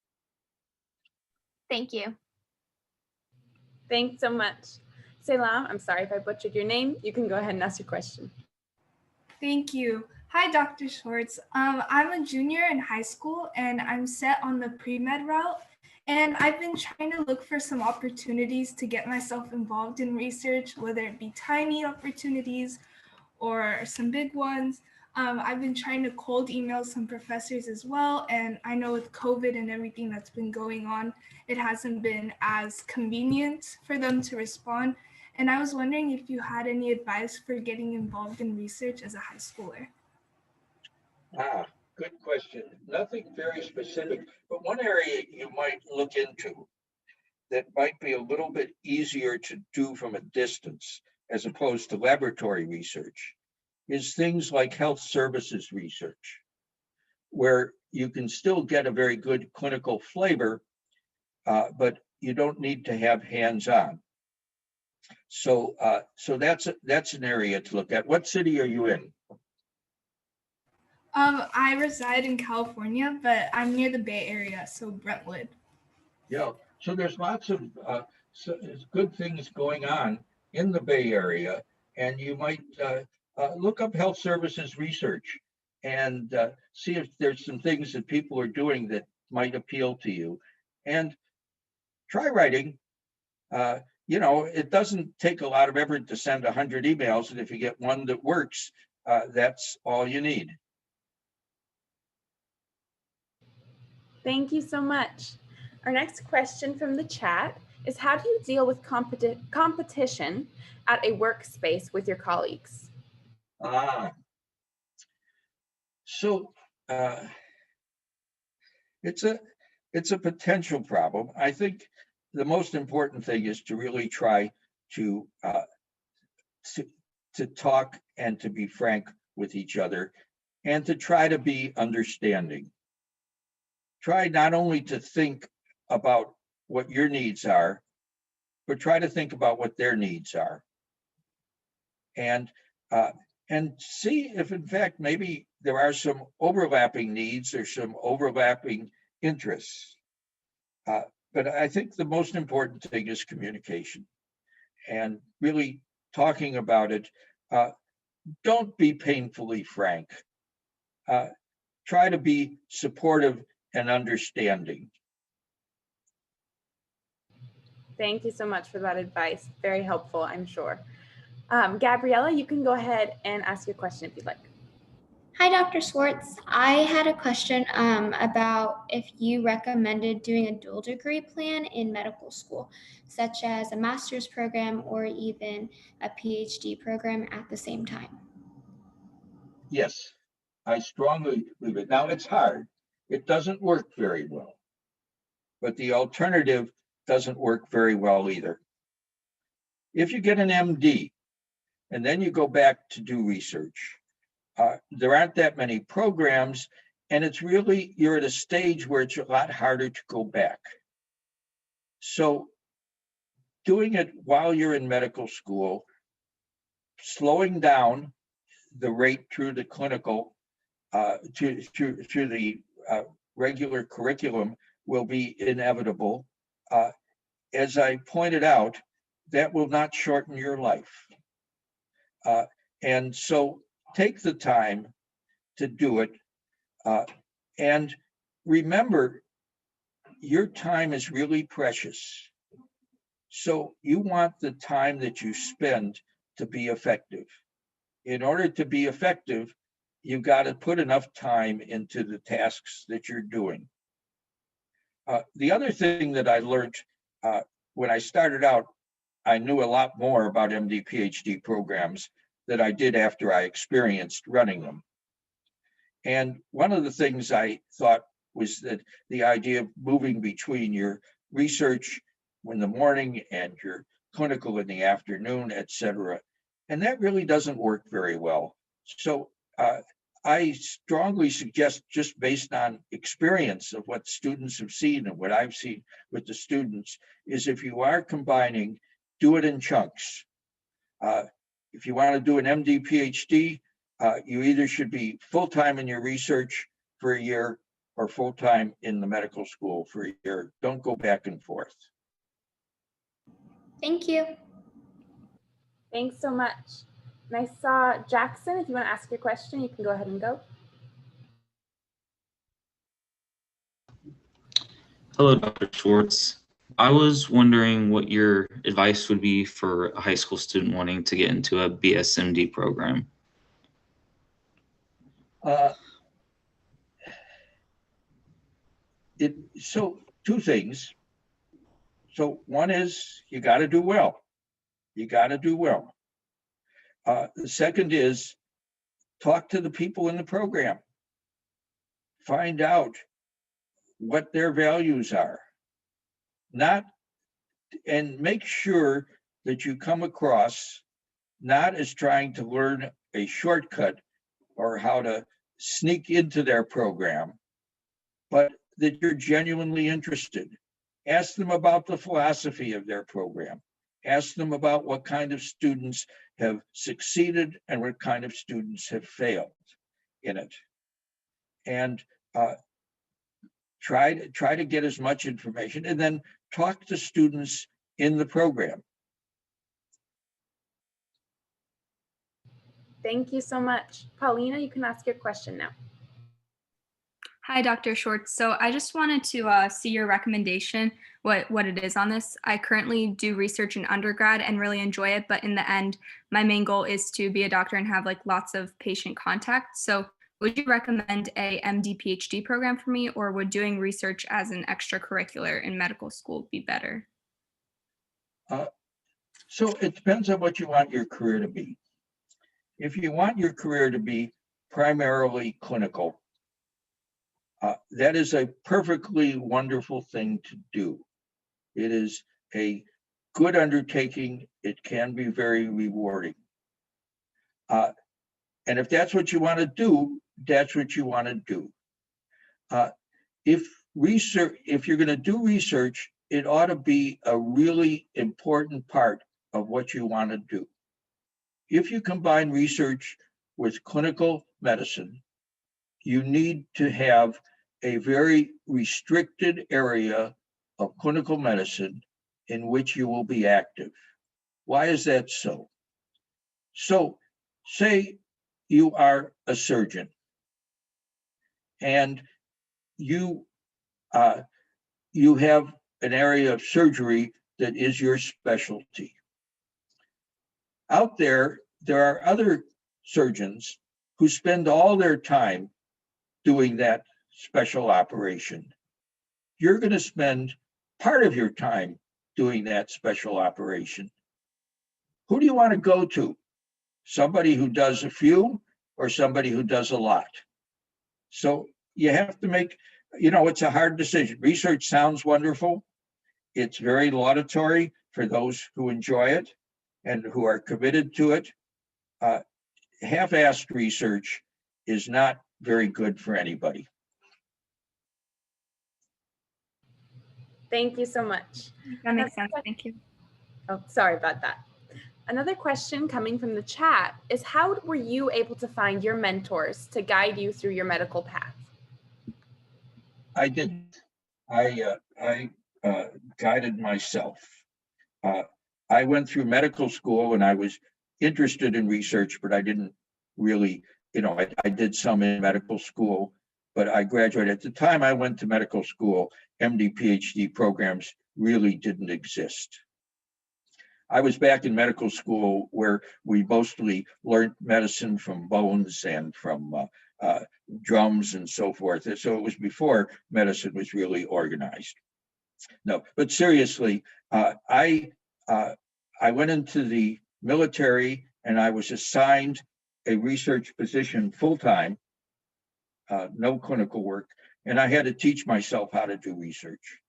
S5: Thank you.
S3: Thanks so much. Selam, I'm sorry if I butchered your name. You can go ahead and ask your question.
S6: Thank you. Hi, Dr. Swartz. I'm a junior in high school, and I'm set on the pre-med route. And I've been trying to look for some opportunities to get myself involved in research, whether it be tiny opportunities or some big ones. I've been trying to cold email some professors as well. And I know with COVID and everything that's been going on, it hasn't been as convenient for them to respond. And I was wondering if you had any advice for getting involved in research as a high schooler.
S2: Good question. Nothing very specific, but one area you might look into that might be a little bit easier to do from a distance as opposed to laboratory research is things like health services research, where you can still get a very good clinical flavor, but you don't need to have hands-on. So that's an area to look at. What city are you in?
S6: I reside in California, but I'm near the Bay Area, so Brentwood.
S2: Yeah, so there's lots of good things going on in the Bay Area, and you might look up health services research and see if there's some things that people are doing that might appeal to you. And try writing. It doesn't take a lot of effort to send 100 emails, and if you get one that works, that's all you need.
S3: Thank you so much. Our next question from the chat is, how do you deal with competition at a workspace with your colleagues?
S2: So it's a potential problem. I think the most important thing is to really try to talk and to be frank with each other, and to try to be understanding. Try not only to think about what your needs are, but try to think about what their needs are. And see if, in fact, maybe there are some overlapping needs or some overlapping interests. But I think the most important thing is communication and really talking about it. Don't be painfully frank. Try to be supportive and understanding.
S3: Thank you so much for that advice. Very helpful, I'm sure. Gabriella, you can go ahead and ask your question if you'd like.
S7: Hi, Dr. Swartz. I had a question about if you recommended doing a dual degree plan in medical school, such as a master's program or even a PhD program at the same time.
S2: Yes, I strongly believe it. Now, it's hard. It doesn't work very well, but the alternative doesn't work very well either. If you get an MD and then you go back to do research, there aren't that many programs, and it's really, you're at a stage where it's a lot harder to go back. So doing it while you're in medical school, slowing down the rate through the clinical, through the regular curriculum will be inevitable. As I pointed out, that will not shorten your life. And so take the time to do it. And remember, your time is really precious. So you want the time that you spend to be effective. In order to be effective, you've got to put enough time into the tasks that you're doing. The other thing that I learned when I started out, I knew a lot more about MD, PhD programs than I did after I experienced running them. And one of the things I thought was that the idea of moving between your research in the morning and your clinical in the afternoon, et cetera. And that really doesn't work very well. So I strongly suggest, just based on experience of what students have seen and what I've seen with the students, is if you are combining, do it in chunks. If you want to do an M.D. Ph.D., you either should be full-time in your research for a year or full-time in the medical school for a year. Don't go back and forth.
S7: Thank you.
S3: Thanks so much. And I saw Jackson, if you want to ask your question, you can go ahead and go.
S8: Hello, Dr. Swartz. I was wondering what your advice would be for a high school student wanting to get into a BSMD program.
S2: So two things. So one is you got to do well. You got to do well. The second is talk to the people in the program. Find out what their values are. And make sure that you come across not as trying to learn a shortcut or how to sneak into their program, but that you're genuinely interested. Ask them about the philosophy of their program. Ask them about what kind of students have succeeded and what kind of students have failed in it. And try to get as much information, and then talk to students in the program.
S3: Thank you so much. Paulina, you can ask your question now.
S9: Hi, Dr. Swartz. So I just wanted to see your recommendation, what it is on this. I currently do research in undergrad and really enjoy it, but in the end, my main goal is to be a doctor and have like lots of patient contact. So would you recommend a MD PhD program for me, or would doing research as an extracurricular in medical school be better?
S2: So it depends on what you want your career to be. If you want your career to be primarily clinical, that is a perfectly wonderful thing to do. It is a good undertaking. It can be very rewarding. And if that's what you want to do, that's what you want to do. If you're going to do research, it ought to be a really important part of what you want to do. If you combine research with clinical medicine, you need to have a very restricted area of clinical medicine in which you will be active. Why is that so? So, say you are a surgeon and you have an area of surgery that is your specialty. Out there are other surgeons who spend all their time doing that special operation. You're going to spend part of your time doing that special operation. Who do you want to go to? Somebody who does a few or somebody who does a lot? So you have to make, it's a hard decision. Research sounds wonderful. It's very laudatory for those who enjoy it and who are committed to it. Half-assed research is not very good for anybody.
S3: Thank you so much.
S9: That makes sense. Thank you.
S3: Oh, sorry about that. Another question coming from the chat is, how were you able to find your mentors to guide you through your medical path?
S2: I didn't. I guided myself. I went through medical school and I was interested in research, but I didn't really, I did some in medical school, but I graduated. At the time I went to medical school, MD, PhD programs really didn't exist. I was back in medical school where we mostly learned medicine from bones and from drums and so forth. So it was before medicine was really organized. No, but seriously, I went into the military and I was assigned a research position full-time, no clinical work, and I had to teach myself how to do research.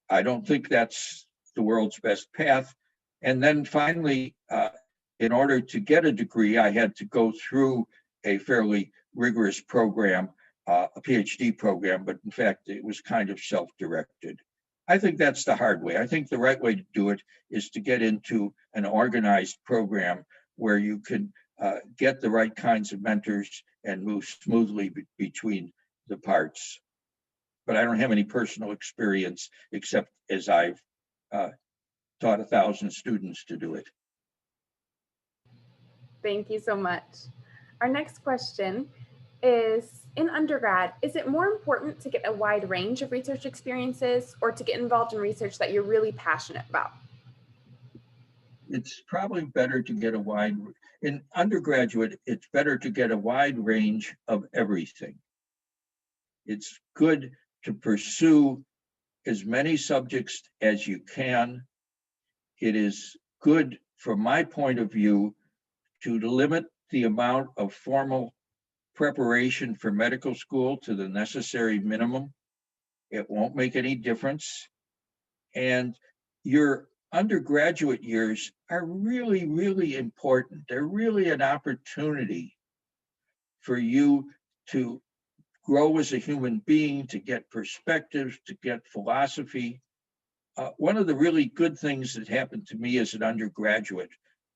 S2: I don't think that's the world's best path. And then finally, in order to get a degree, I had to go through a fairly rigorous program, a PhD program, but in fact, it was kind of self-directed. I think that's the hard way. I think the right way to do it is to get into an organized program where you can get the right kinds of mentors and move smoothly between the parts. But I don't have any personal experience except as I've taught 1,000 students to do it.
S3: Thank you so much. Our next question is, in undergrad, is it more important to get a wide range of research experiences or to get involved in research that you're really passionate about?
S2: It's probably better to get in undergraduate, it's better to get a wide range of everything. It's good to pursue as many subjects as you can. It is good, from my point of view, to limit the amount of formal preparation for medical school to the necessary minimum. It won't make any difference. And your undergraduate years are really, really important. They're really an opportunity for you to grow as a human being, to get perspectives, to get philosophy. One of the really good things that happened to me as an undergraduate,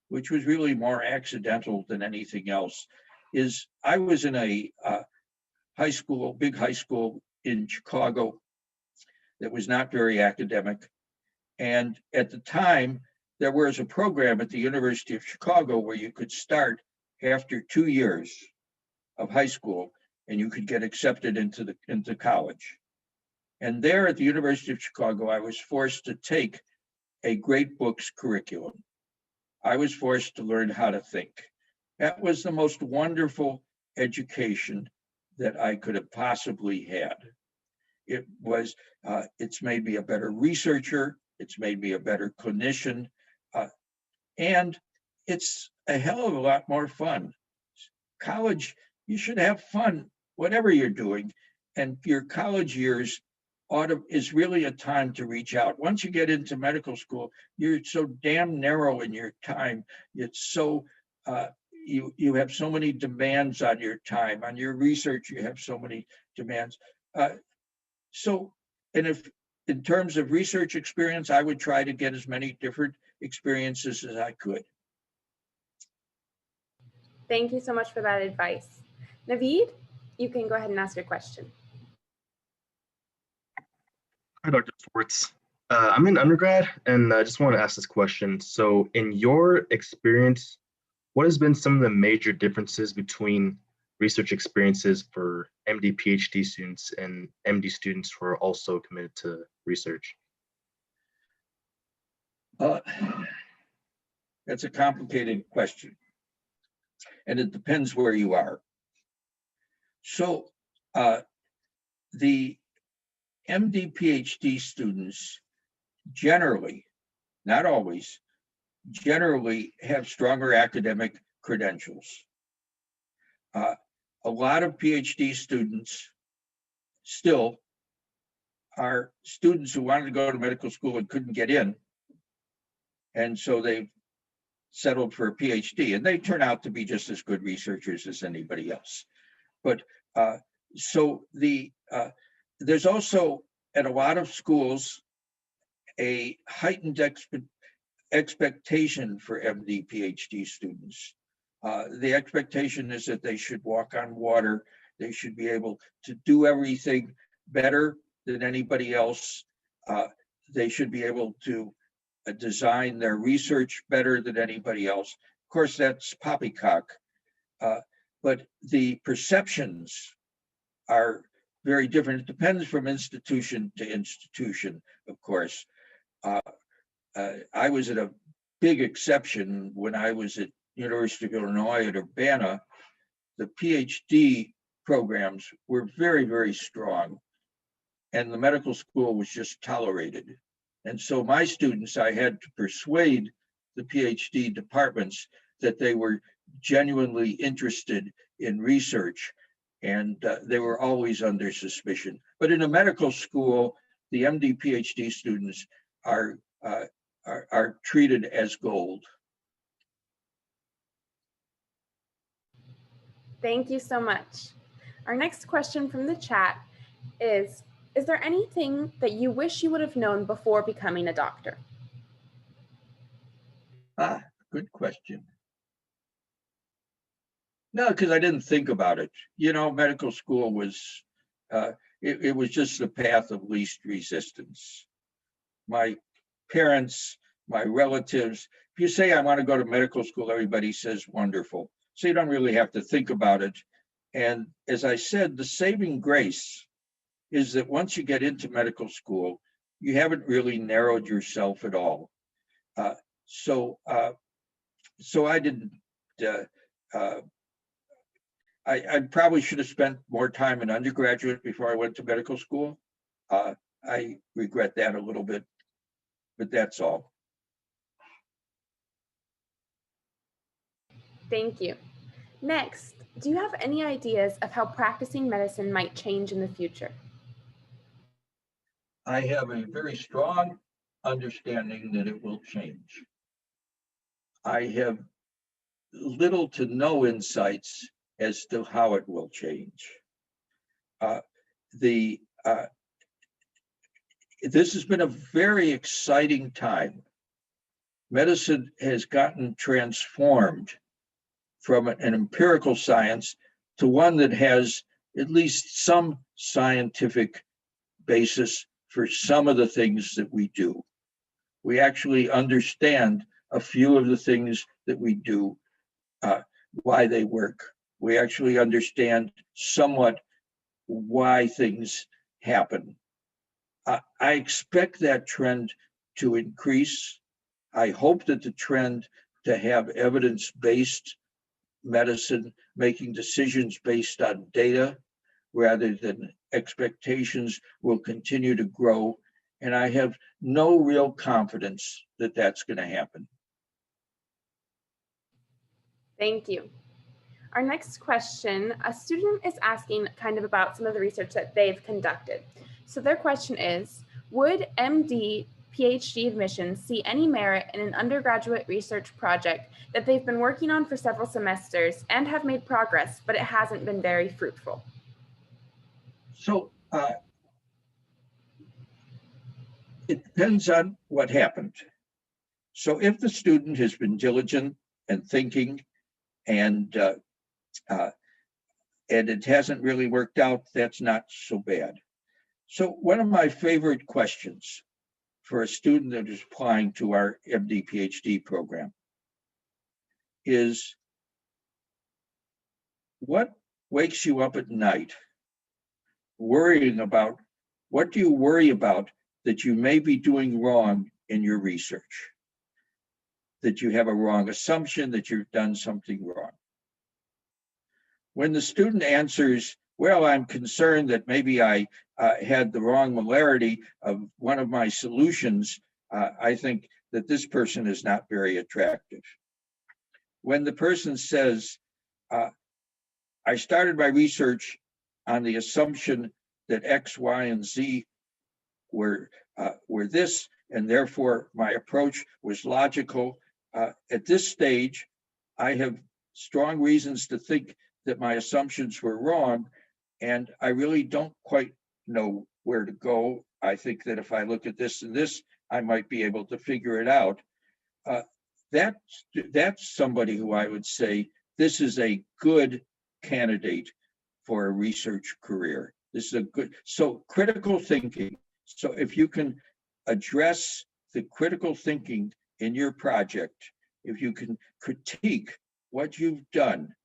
S2: which was really more accidental than anything else, is I was in a big high school in Chicago that was not very academic. And at the time, there was a program at the University of Chicago where you could start after 2 years of high school and you could get accepted into college. And there at the University of Chicago, I was forced to take a great books curriculum. I was forced to learn how to think. That was the most wonderful education that I could have possibly had. It's made me a better researcher. It's made me a better clinician. And it's a hell of a lot more fun. College, you should have fun, whatever you're doing. And your college years is really a time to reach out. Once you get into medical school, you're so damn narrow in your time. It's so, you have so many demands on your time. On your research, you have so many demands. And if in terms of research experience, I would try to get as many different experiences as I could.
S3: Thank you so much for that advice. Naveed, you can go ahead and ask your question.
S10: Hi, Dr. Swartz. I'm in undergrad, and I just want to ask this question. So in your experience, what has been some of the major differences between research experiences for MD, PhD students and MD students who are also committed to research?
S2: That's a complicated question, and it depends where you are. So the MD, PhD students generally, not always, generally have stronger academic credentials. A lot of PhD students still are students who wanted to go to medical school and couldn't get in. And so they settled for a PhD, and they turn out to be just as good researchers as anybody else. But there's also at a lot of schools a heightened expectation for MD, PhD students. The expectation is that they should walk on water. They should be able to do everything better than anybody else. They should be able to design their research better than anybody else. Of course, that's poppycock. But the perceptions are very different. It depends from institution to institution, of course. I was at a big exception when I was at University of Illinois at Urbana. The PhD programs were very, very strong, and the medical school was just tolerated. And so my students, I had to persuade the PhD departments that they were genuinely interested in research, and they were always under suspicion. But in a medical school, the MD, PhD students are treated as gold.
S3: Thank you so much. Our next question from the chat is there anything that you wish you would have known before becoming a doctor?
S2: Good question. No, because I didn't think about it. You know, medical school was, it was just the path of least resistance. My parents, my relatives, if you say I want to go to medical school, everybody says wonderful. So you don't really have to think about it. And as I said, the saving grace is that once you get into medical school, you haven't really narrowed yourself at all. So I didn't, I probably should have spent more time in undergraduate before I went to medical school. I regret that a little bit, but that's all.
S3: Thank you. Next, do you have any ideas of how practicing medicine might change in the future?
S2: I have a very strong understanding that it will change. I have little to no insights as to how it will change. This has been a very exciting time. Medicine has gotten transformed from an empirical science to one that has at least some scientific basis for some of the things that we do. We actually understand a few of the things that we do, why they work. We actually understand somewhat why things happen. I expect that trend to increase. I hope that the trend to have evidence-based medicine, making decisions based on data rather than expectations, will continue to grow. And I have no real confidence that that's going to happen.
S3: Thank you. Our next question, a student is asking kind of about some of the research that they've conducted. So their question is, would MD, PhD admissions see any merit in an undergraduate research project that they've been working on for several semesters and have made progress, but it hasn't been very fruitful?
S2: So it depends on what happened. So if the student has been diligent and thinking and it hasn't really worked out, that's not so bad. So one of my favorite questions for a student that is applying to our MD PhD program is, what wakes you up at night worrying about, what do you worry about that you may be doing wrong in your research? That you have a wrong assumption, that you've done something wrong. When the student answers, well, I'm concerned that maybe I had the wrong molarity of one of my solutions, I think that this person is not very attractive. When the person says, I started my research on the assumption that X, Y, and Z were this, and therefore my approach was logical. At this stage, I have strong reasons to think that my assumptions were wrong, and I really don't quite know where to go. I think that if I look at this and this, I might be able to figure it out. That's somebody who I would say, this is a good candidate for a research career. This is a good, so critical thinking. So if you can address the critical thinking in your project, if you can critique what you've done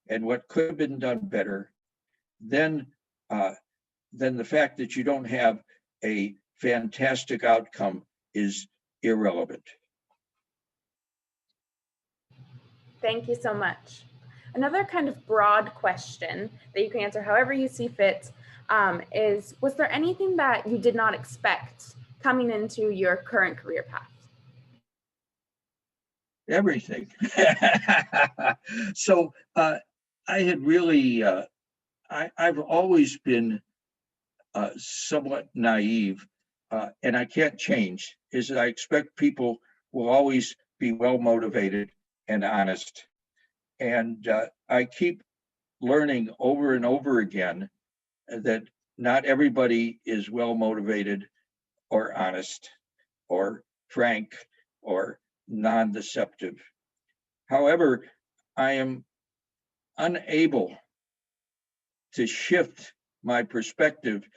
S2: and what could have been done better, then the fact that you don't have a fantastic outcome is irrelevant.
S3: Thank you so much. Another kind of broad question that you can answer however you see fit is, was there anything that you did not expect coming into your current career path?
S2: Everything. So I had really, I've always been somewhat naive and I can't change, is that I expect people will always be well motivated and honest. And I keep learning over and over again that not everybody is well motivated or honest or frank or non-deceptive. However, I am unable to shift my perspective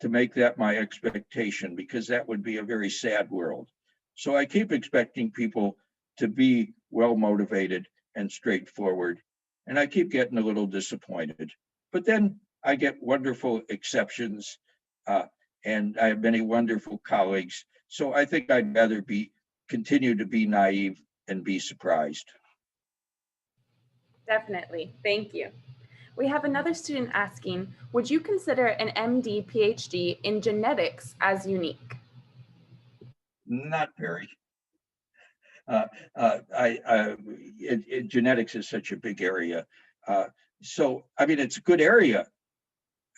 S2: to make that my expectation, because that would be a very sad world. So I keep expecting people to be well motivated and straightforward, and I keep getting a little disappointed. But then I get wonderful exceptions, and I have many wonderful colleagues. So I think I'd rather continue to be naive and be surprised.
S3: Definitely. Thank you. We have another student asking, would you consider an MD, PhD in genetics as unique?
S2: Not very. Genetics is such a big area. So, I mean, it's a good area.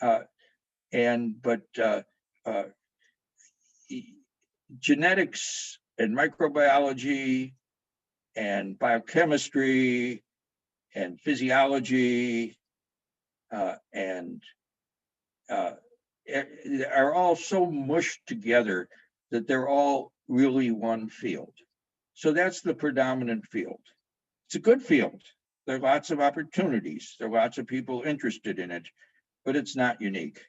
S2: But genetics and microbiology and biochemistry and physiology are all so mushed together that they're all really one field. So that's the predominant field. It's a good field. There are lots of opportunities. There are lots of people interested in it, but it's not unique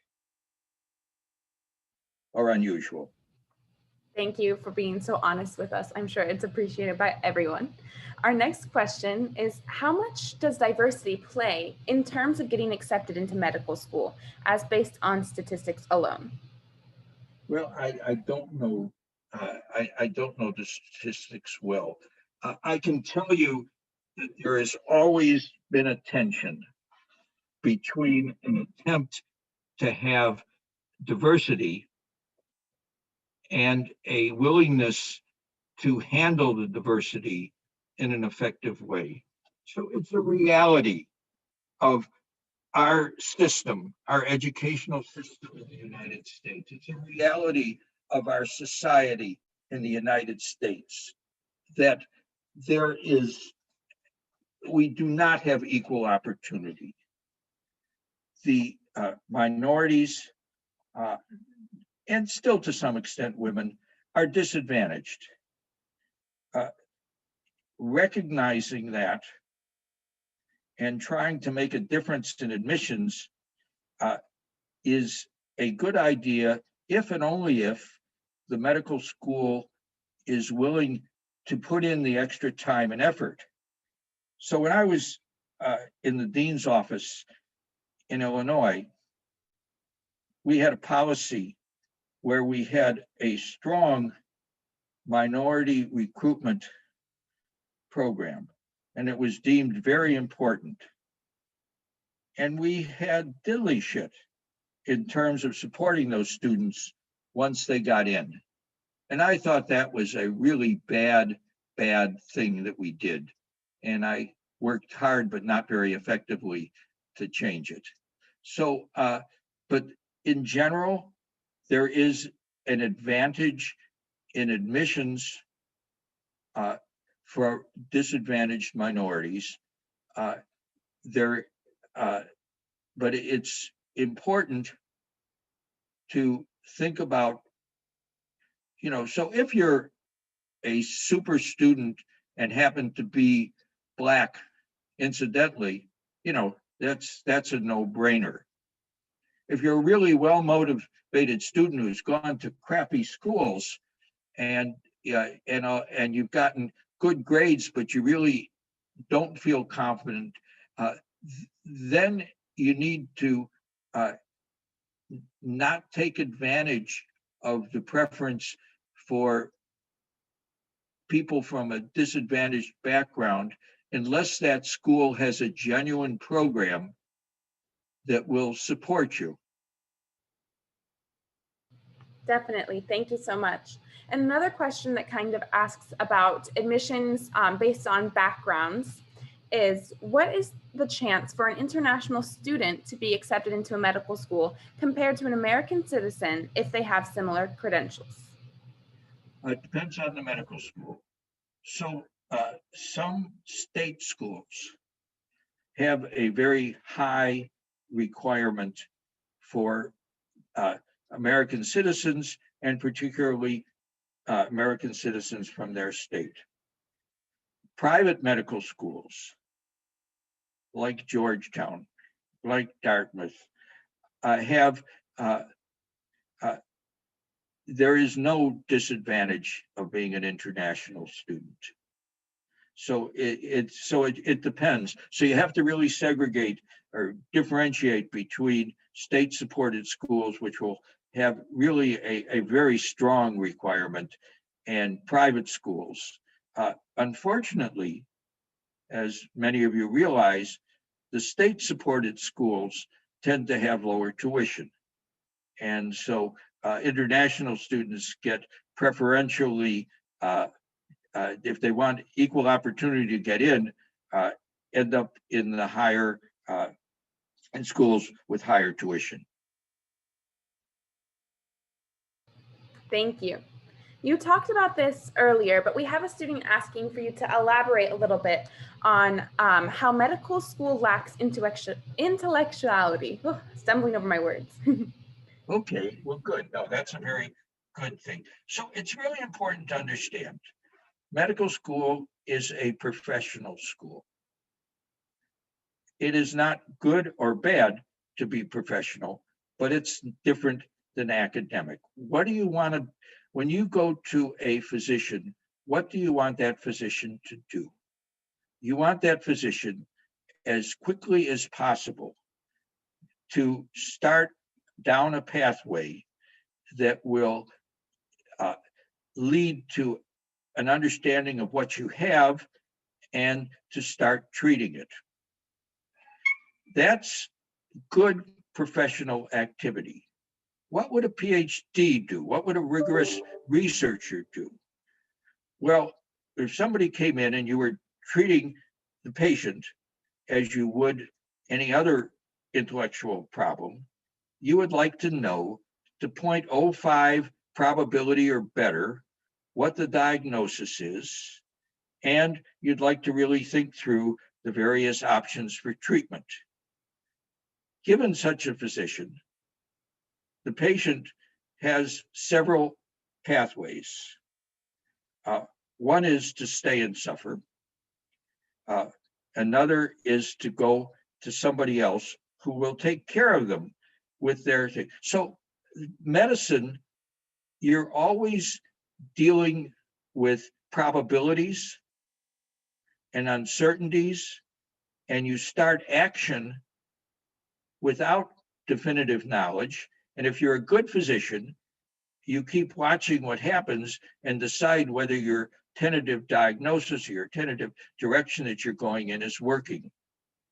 S2: or unusual.
S3: Thank you for being so honest with us. I'm sure it's appreciated by everyone. Our next question is, how much does diversity play in terms of getting accepted into medical school, as based on statistics alone?
S2: Well, I don't know. I don't know the statistics well. I can tell you that there has always been a tension between an attempt to have diversity and a willingness to handle the diversity in an effective way. So it's a reality of our system, our educational system in the United States. It's a reality of our society in the United States that we do not have equal opportunity. The minorities, and still to some extent women, are disadvantaged. Recognizing that and trying to make a difference in admissions is a good idea if and only if the medical school is willing to put in the extra time and effort. So when I was in the dean's office in Illinois, we had a policy where we had a strong minority recruitment program, and it was deemed very important. And we had diddly shit in terms of supporting those students once they got in. And I thought that was a really bad thing that we did. And I worked hard, but not very effectively, to change it. So, but in general, there is an advantage in admissions for disadvantaged minorities. But it's important to think about, so if you're a super student and happen to be Black, incidentally, that's a no-brainer. If you're a really well-motivated student who's gone to crappy schools and you've gotten good grades, but you really don't feel confident, then you need to not take advantage of the preference for people from a disadvantaged background unless that school has a genuine program that will support you.
S3: Definitely. Thank you so much. And another question that kind of asks about admissions based on backgrounds is, what is the chance for an international student to be accepted into a medical school compared to an American citizen if they have similar credentials?
S2: It depends on the medical school. So some state schools have a very high requirement for American citizens, and particularly American citizens from their state. Private medical schools like Georgetown, like Dartmouth, have there is no disadvantage of being an international student. So it depends. So you have to really segregate or differentiate between state-supported schools, which will have really a very strong requirement, and private schools. Unfortunately, as many of you realize, the state-supported schools tend to have lower tuition. And so international students get preferentially, if they want equal opportunity to get in, end up in the higher, in schools with higher tuition.
S3: Thank you. You talked about this earlier, but we have a student asking for you to elaborate a little bit on how medical school lacks intellectuality. Oh, stumbling over my words.
S2: Okay, well, good. No, that's a very good thing. So it's really important to understand medical school is a professional school. It is not good or bad to be professional, but it's different than academic. What do you want to, when you go to a physician, what do you want that physician to do? You want that physician as quickly as possible to start down a pathway that will lead to an understanding of what you have and to start treating it. That's good professional activity. What would a PhD do? What would a rigorous researcher do? Well, if somebody came in and you were treating the patient as you would any other intellectual problem, you would like to know to 0.05 probability or better what the diagnosis is, and you'd like to really think through the various options for treatment. Given such a physician, the patient has several pathways. One is to stay and suffer. Another is to go to somebody else who will take care of them with their thing. So medicine, you're always dealing with probabilities and uncertainties, and you start action without definitive knowledge. And if you're a good physician, you keep watching what happens and decide whether your tentative diagnosis or your tentative direction that you're going in is working.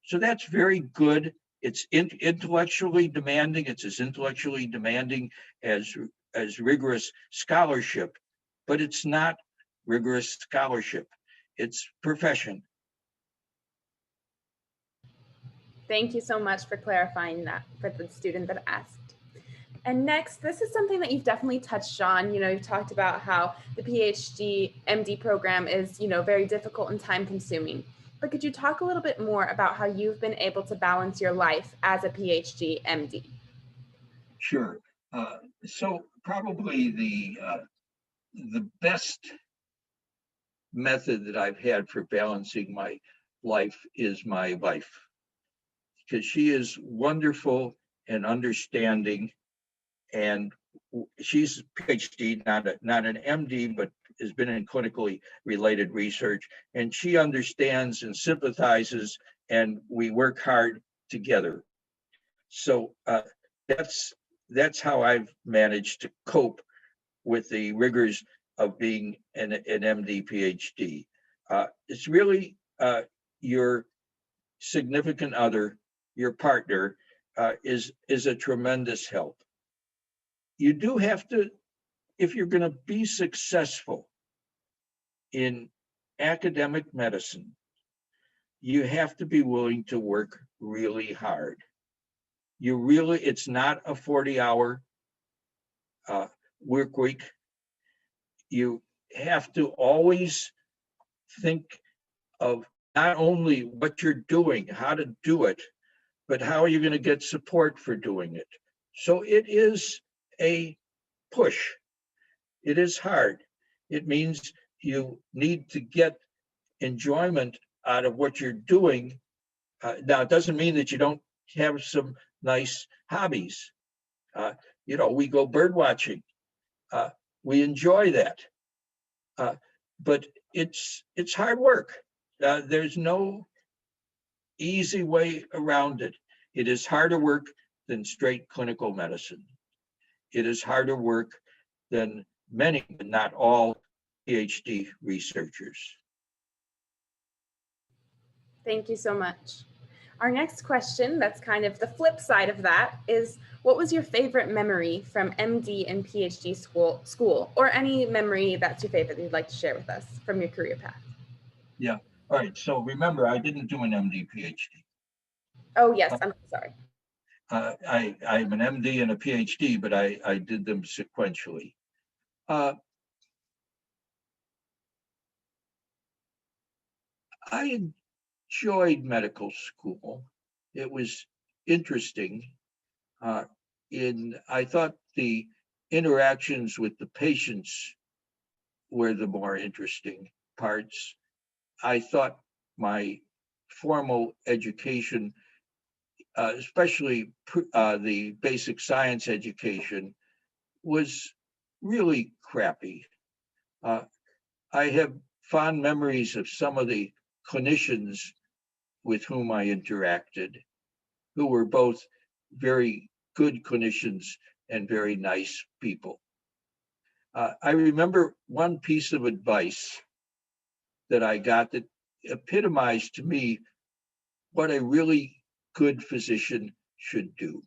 S2: So that's very good. It's intellectually demanding. It's as intellectually demanding as rigorous scholarship, but it's not rigorous scholarship. It's profession.
S3: Thank you so much for clarifying that for the student that asked. And next, this is something that you've definitely touched on. You know, you've talked about how the PhD, MD program is, you know, very difficult and time consuming. But could you talk a little bit more about how you've been able to balance your life as a PhD, MD?
S2: Sure. So probably the best method that I've had for balancing my life is my wife, because she is wonderful and understanding, and she's a PhD, not an MD, but has been in clinically related research, and she understands and sympathizes, and we work hard together. So that's how I've managed to cope with the rigors of being an MD PhD. It's really your significant other, your partner, is a tremendous help. You do have to, if you're going to be successful in academic medicine, you have to be willing to work really hard. It's not a 40-hour work week. You have to always think of not only what you're doing, how to do it, but how are you going to get support for doing it? So it is a push. It is hard. It means you need to get enjoyment out of what you're doing. Now, it doesn't mean that you don't have some nice hobbies. We go bird watching. We enjoy that. But it's hard work. There's no easy way around it. It is harder work than straight clinical medicine. It is harder work than many, but not all, PhD researchers.
S3: Thank you so much. Our next question, that's kind of the flip side of that, is what was your favorite memory from MD and PhD school, or any memory that's your favorite that you'd like to share with us from your career path?
S2: Yeah. All right. So remember, I didn't do an MD PhD.
S3: Oh, yes. I'm sorry.
S2: I'm an MD and a PhD, but I did them sequentially. I enjoyed medical school. It was interesting. I thought the interactions with the patients were the more interesting parts. I thought my formal education, especially the basic science education, was really crappy. I have fond memories of some of the clinicians with whom I interacted, who were both very good clinicians and very nice people. I remember one piece of advice that I got that epitomized to me what a really good physician should do.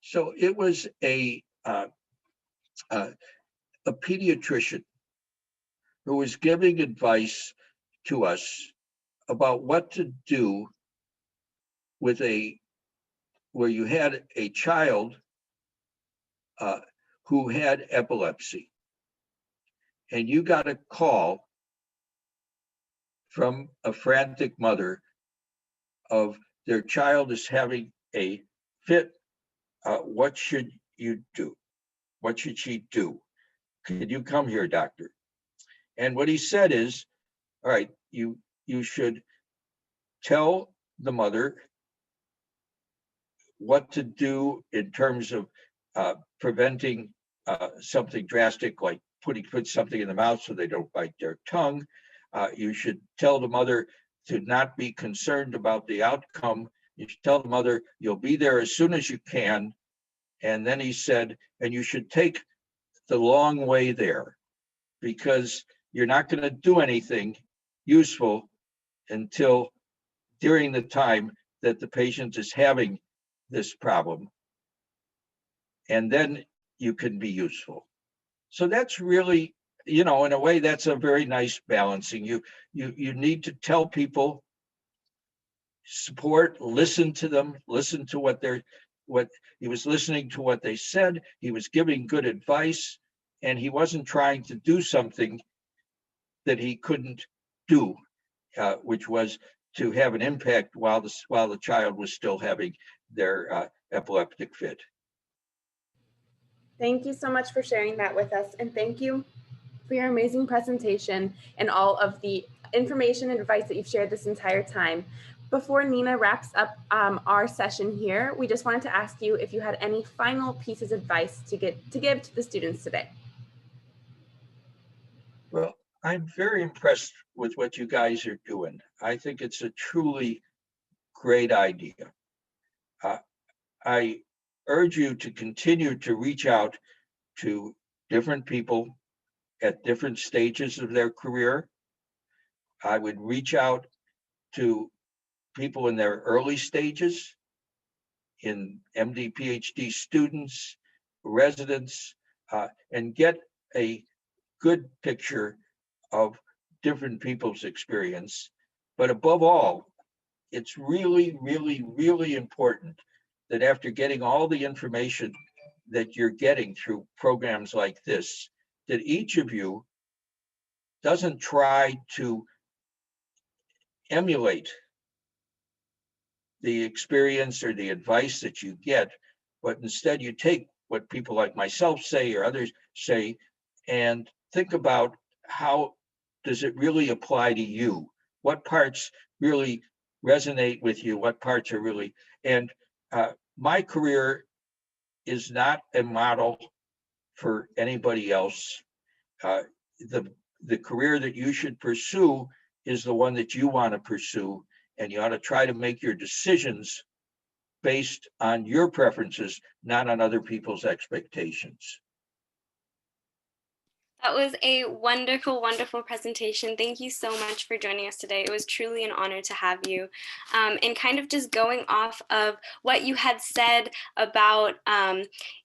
S2: So it was a pediatrician who was giving advice to us about what to do with where you had a child who had epilepsy, and you got a call from a frantic mother of their child is having a fit. What should you do? What should she do? Could you come here, doctor? And what he said is, all right, you should tell the mother what to do in terms of preventing something drastic, like put something in the mouth so they don't bite their tongue. You should tell the mother to not be concerned about the outcome. You should tell the mother you'll be there as soon as you can. And then he said, and you should take the long way there, because you're not going to do anything useful until during the time that the patient is having this problem. And then you can be useful. So that's really, in a way, that's a very nice balancing. You need to tell people, support, listen to them, listen to what he was listening to what they said. He was giving good advice, and he wasn't trying to do something that he couldn't do, which was to have an impact while the child was still having their epileptic fit.
S3: Thank you so much for sharing that with us, and thank you for your amazing presentation and all of the information and advice that you've shared this entire time. Before Nina wraps up our session here, we just wanted to ask you if you had any final pieces of advice to give to the students today.
S2: Well, I'm very impressed with what you guys are doing. I think it's a truly great idea. I urge you to continue to reach out to different people at different stages of their career. I would reach out to people in their early stages, in MD, PhD students, residents, and get a good picture of different people's experience. But above all, it's really, really, really important that after getting all the information that you're getting through programs like this, that each of you doesn't try to emulate the experience or the advice that you get, but instead you take what people like myself say or others say and think about how does it really apply to you? What parts really resonate with you? What parts are really, and my career is not a model for anybody else. The career that you should pursue is the one that you want to pursue, and you ought to try to make your decisions based on your preferences, not on other people's expectations.
S1: That was a wonderful, wonderful presentation. Thank you so much for joining us today. It was truly an honor to have you. And kind of just going off of what you had said about,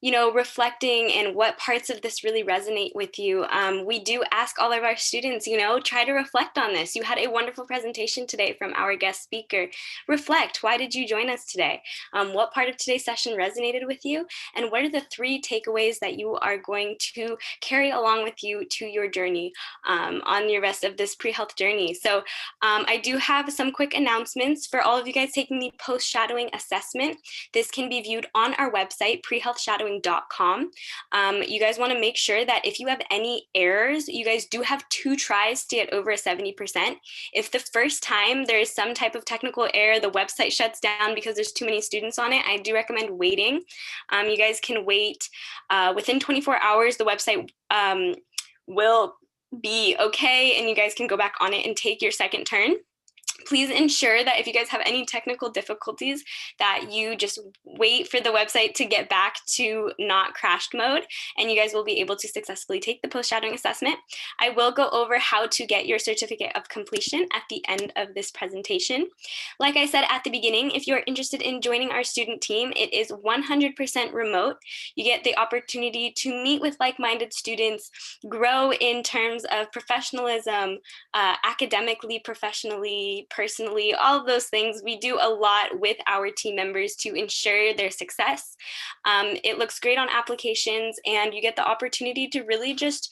S1: reflecting and what parts of this really resonate with you. We do ask all of our students, try to reflect on this. You had a wonderful presentation today from our guest speaker. Reflect, why did you join us today? What part of today's session resonated with you? And what are the 3 takeaways that you are going to carry along with you to your journey on your rest of this pre-health journey? So I do have some quick announcements for all of you guys taking the post-shadowing assessment. This can be viewed on our website, prehealthshadowing.com. You guys want to make sure that if you have any errors, you guys do have 2 tries to get over a 70%. If the first time there is some type of technical error, the website shuts down because there's too many students on it, I do recommend waiting. You guys can wait within 24 hours, the website will be okay, and you guys can go back on it and take your second turn. Please ensure that if you guys have any technical difficulties that you just wait for the website to get back to not crashed mode, and you guys will be able to successfully take the post-shadowing assessment. I will go over how to get your certificate of completion at the end of this presentation. Like I said at the beginning, if you're interested in joining our student team, it is 100% remote. You get the opportunity to meet with like-minded students, grow in terms of professionalism, academically, professionally, personally, all of those things. We do a lot with our team members to ensure their success. It looks great on applications, and you get the opportunity to really just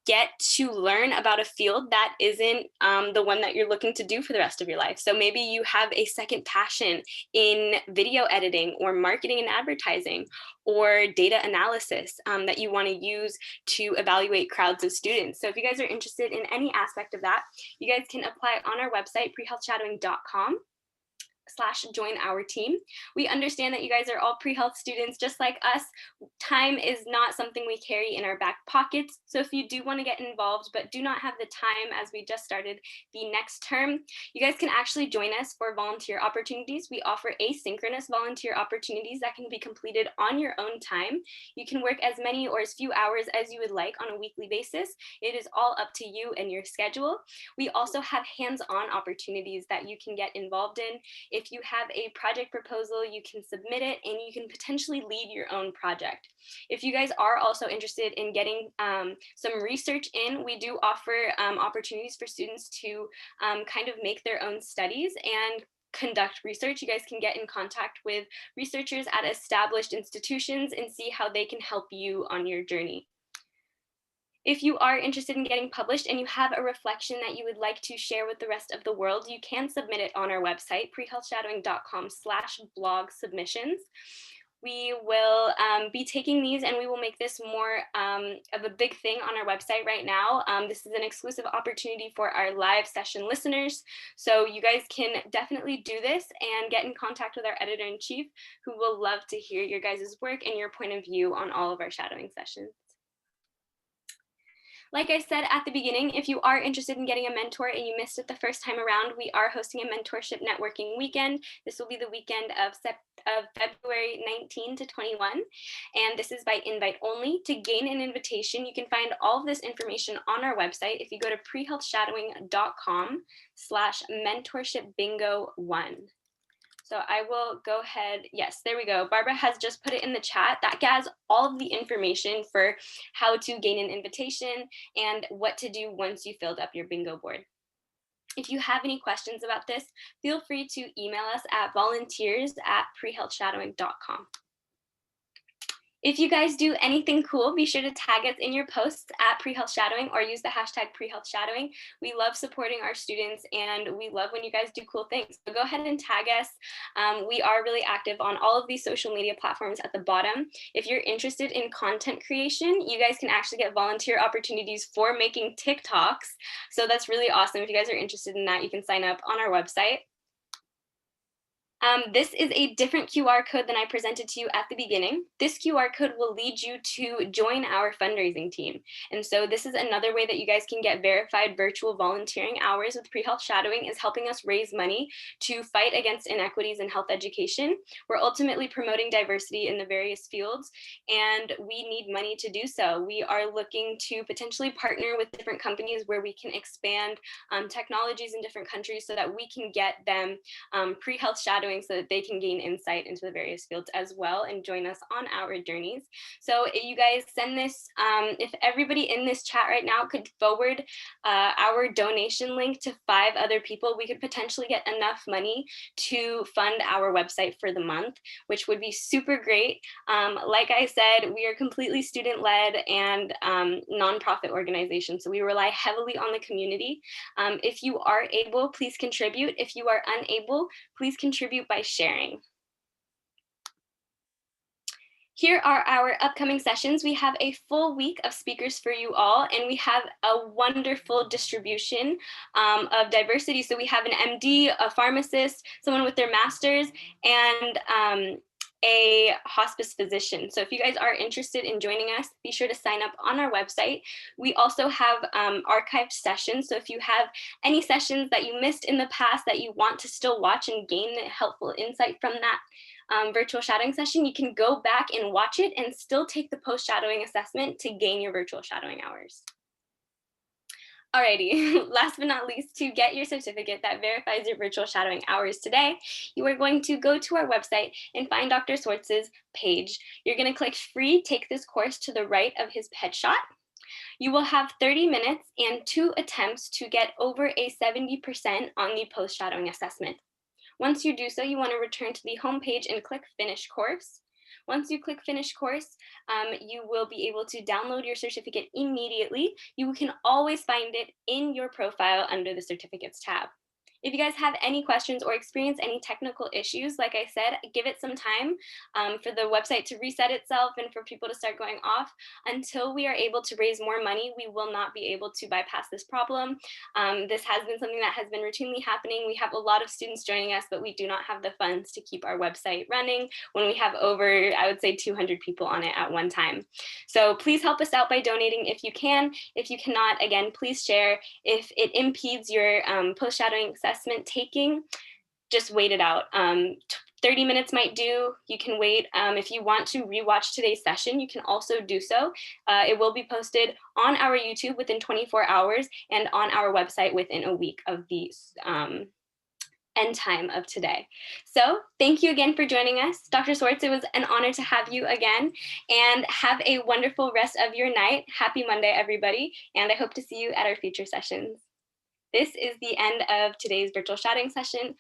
S1: get to learn about a field that isn't the one that you're looking to do for the rest of your life. So maybe you have a second passion in video editing or marketing and advertising or data analysis that you want to use to evaluate crowds of students. So if you guys are interested in any aspect of that, you guys can apply on our website, prehealthshadowing.com/join our team. We understand that you guys are all pre-health students just like us. Time is not something we carry in our back pockets. So if you do want to get involved but do not have the time, as we just started the next term, you guys can actually join us for volunteer opportunities. We offer asynchronous volunteer opportunities that can be completed on your own time. You can work as many or as few hours as you would like on a weekly basis. It is all up to you and your schedule. We also have hands-on opportunities that you can get involved in. If you have a project proposal, you can submit it and you can potentially lead your own project. If you guys are also interested in getting some research in, we do offer opportunities for students to kind of make their own studies and conduct research. You guys can get in contact with researchers at established institutions and see how they can help you on your journey. If you are interested in getting published and you have a reflection that you would like to share with the rest of the world, you can submit it on our website, prehealthshadowing.com/blog submissions. We will be taking these, and we will make this more of a big thing on our website right now. This is an exclusive opportunity for our live session listeners. So you guys can definitely do this and get in contact with our editor-in-chief, who will love to hear your guys' work and your point of view on all of our shadowing sessions. Like I said at the beginning, if you are interested in getting a mentor and you missed it the first time around, we are hosting a mentorship networking weekend. This will be the weekend of February 19 to 21, and this is by invite only. To gain an invitation, you can find all of this information on our website if you go to prehealthshadowing.com/mentorshipbingo1. So I will go ahead. Yes, there we go. Barbara has just put it in the chat. That has all of the information for how to gain an invitation and what to do once you filled up your bingo board. If you have any questions about this, feel free to email us at volunteers@prehealthshadowing.com. If you guys do anything cool, be sure to tag us in your posts at Pre-Health Shadowing or use the hashtag Pre-Health Shadowing. We love supporting our students and we love when you guys do cool things. So go ahead and tag us. We are really active on all of these social media platforms at the bottom. If you're interested in content creation, you guys can actually get volunteer opportunities for making TikToks. So that's really awesome. If you guys are interested in that, you can sign up on our website. This is a different QR code than I presented to you at the beginning. This QR code will lead you to join our fundraising team. And so this is another way that you guys can get verified virtual volunteering hours with Pre-Health Shadowing, is helping us raise money to fight against inequities in health education. We're ultimately promoting diversity in the various fields, and we need money to do so. We are looking to potentially partner with different companies where we can expand technologies in different countries so that we can get them pre-health shadowing so that they can gain insight into the various fields as well and join us on our journeys. So you guys send this, if everybody in this chat right now could forward our donation link to 5 other people, we could potentially get enough money to fund our website for the month, which would be super great. Like I said, we are completely student-led and nonprofit organization, so we rely heavily on the community. If you are able, please contribute. If you are unable, please contribute by sharing. Here are our upcoming sessions. We have a full week of speakers for you all, and we have a wonderful distribution of diversity. So we have an MD, a pharmacist, someone with their master's, and a hospice physician. So if you guys are interested in joining us, be sure to sign up on our website. We also have archived sessions. So if you have any sessions that you missed in the past that you want to still watch and gain helpful insight from that virtual shadowing session, you can go back and watch it and still take the post-shadowing assessment to gain your virtual shadowing hours. Alrighty, last but not least, to get your certificate that verifies your virtual shadowing hours today, you are going to go to our website and find Dr. Swartz's page. You're going to click free, take this course to the right of his headshot. You will have 30 minutes and 2 attempts to get over a 70% on the post-shadowing assessment. Once you do so, you want to return to the home page and click Finish Course. Once you click Finish Course, you will be able to download your certificate immediately. You can always find it in your profile under the Certificates tab. If you guys have any questions or experience any technical issues, like I said, give it some time for the website to reset itself and for people to start going off. Until we are able to raise more money, we will not be able to bypass this problem. This has been something that has been routinely happening. We have a lot of students joining us, but we do not have the funds to keep our website running when we have over, I would say, 200 people on it at one time. So please help us out by donating if you can. If you cannot, again, please share. If it impedes your post-shadowing assessment taking, just wait it out. 30 minutes might do. You can wait. If you want to rewatch today's session, you can also do so. It will be posted on our YouTube within 24 hours and on our website within a week of the end time of today. So thank you again for joining us. Dr. Swartz, it was an honor to have you again, and have a wonderful rest of your night. Happy Monday, everybody, and I hope to see you at our future sessions. This is the end of today's virtual shadowing session.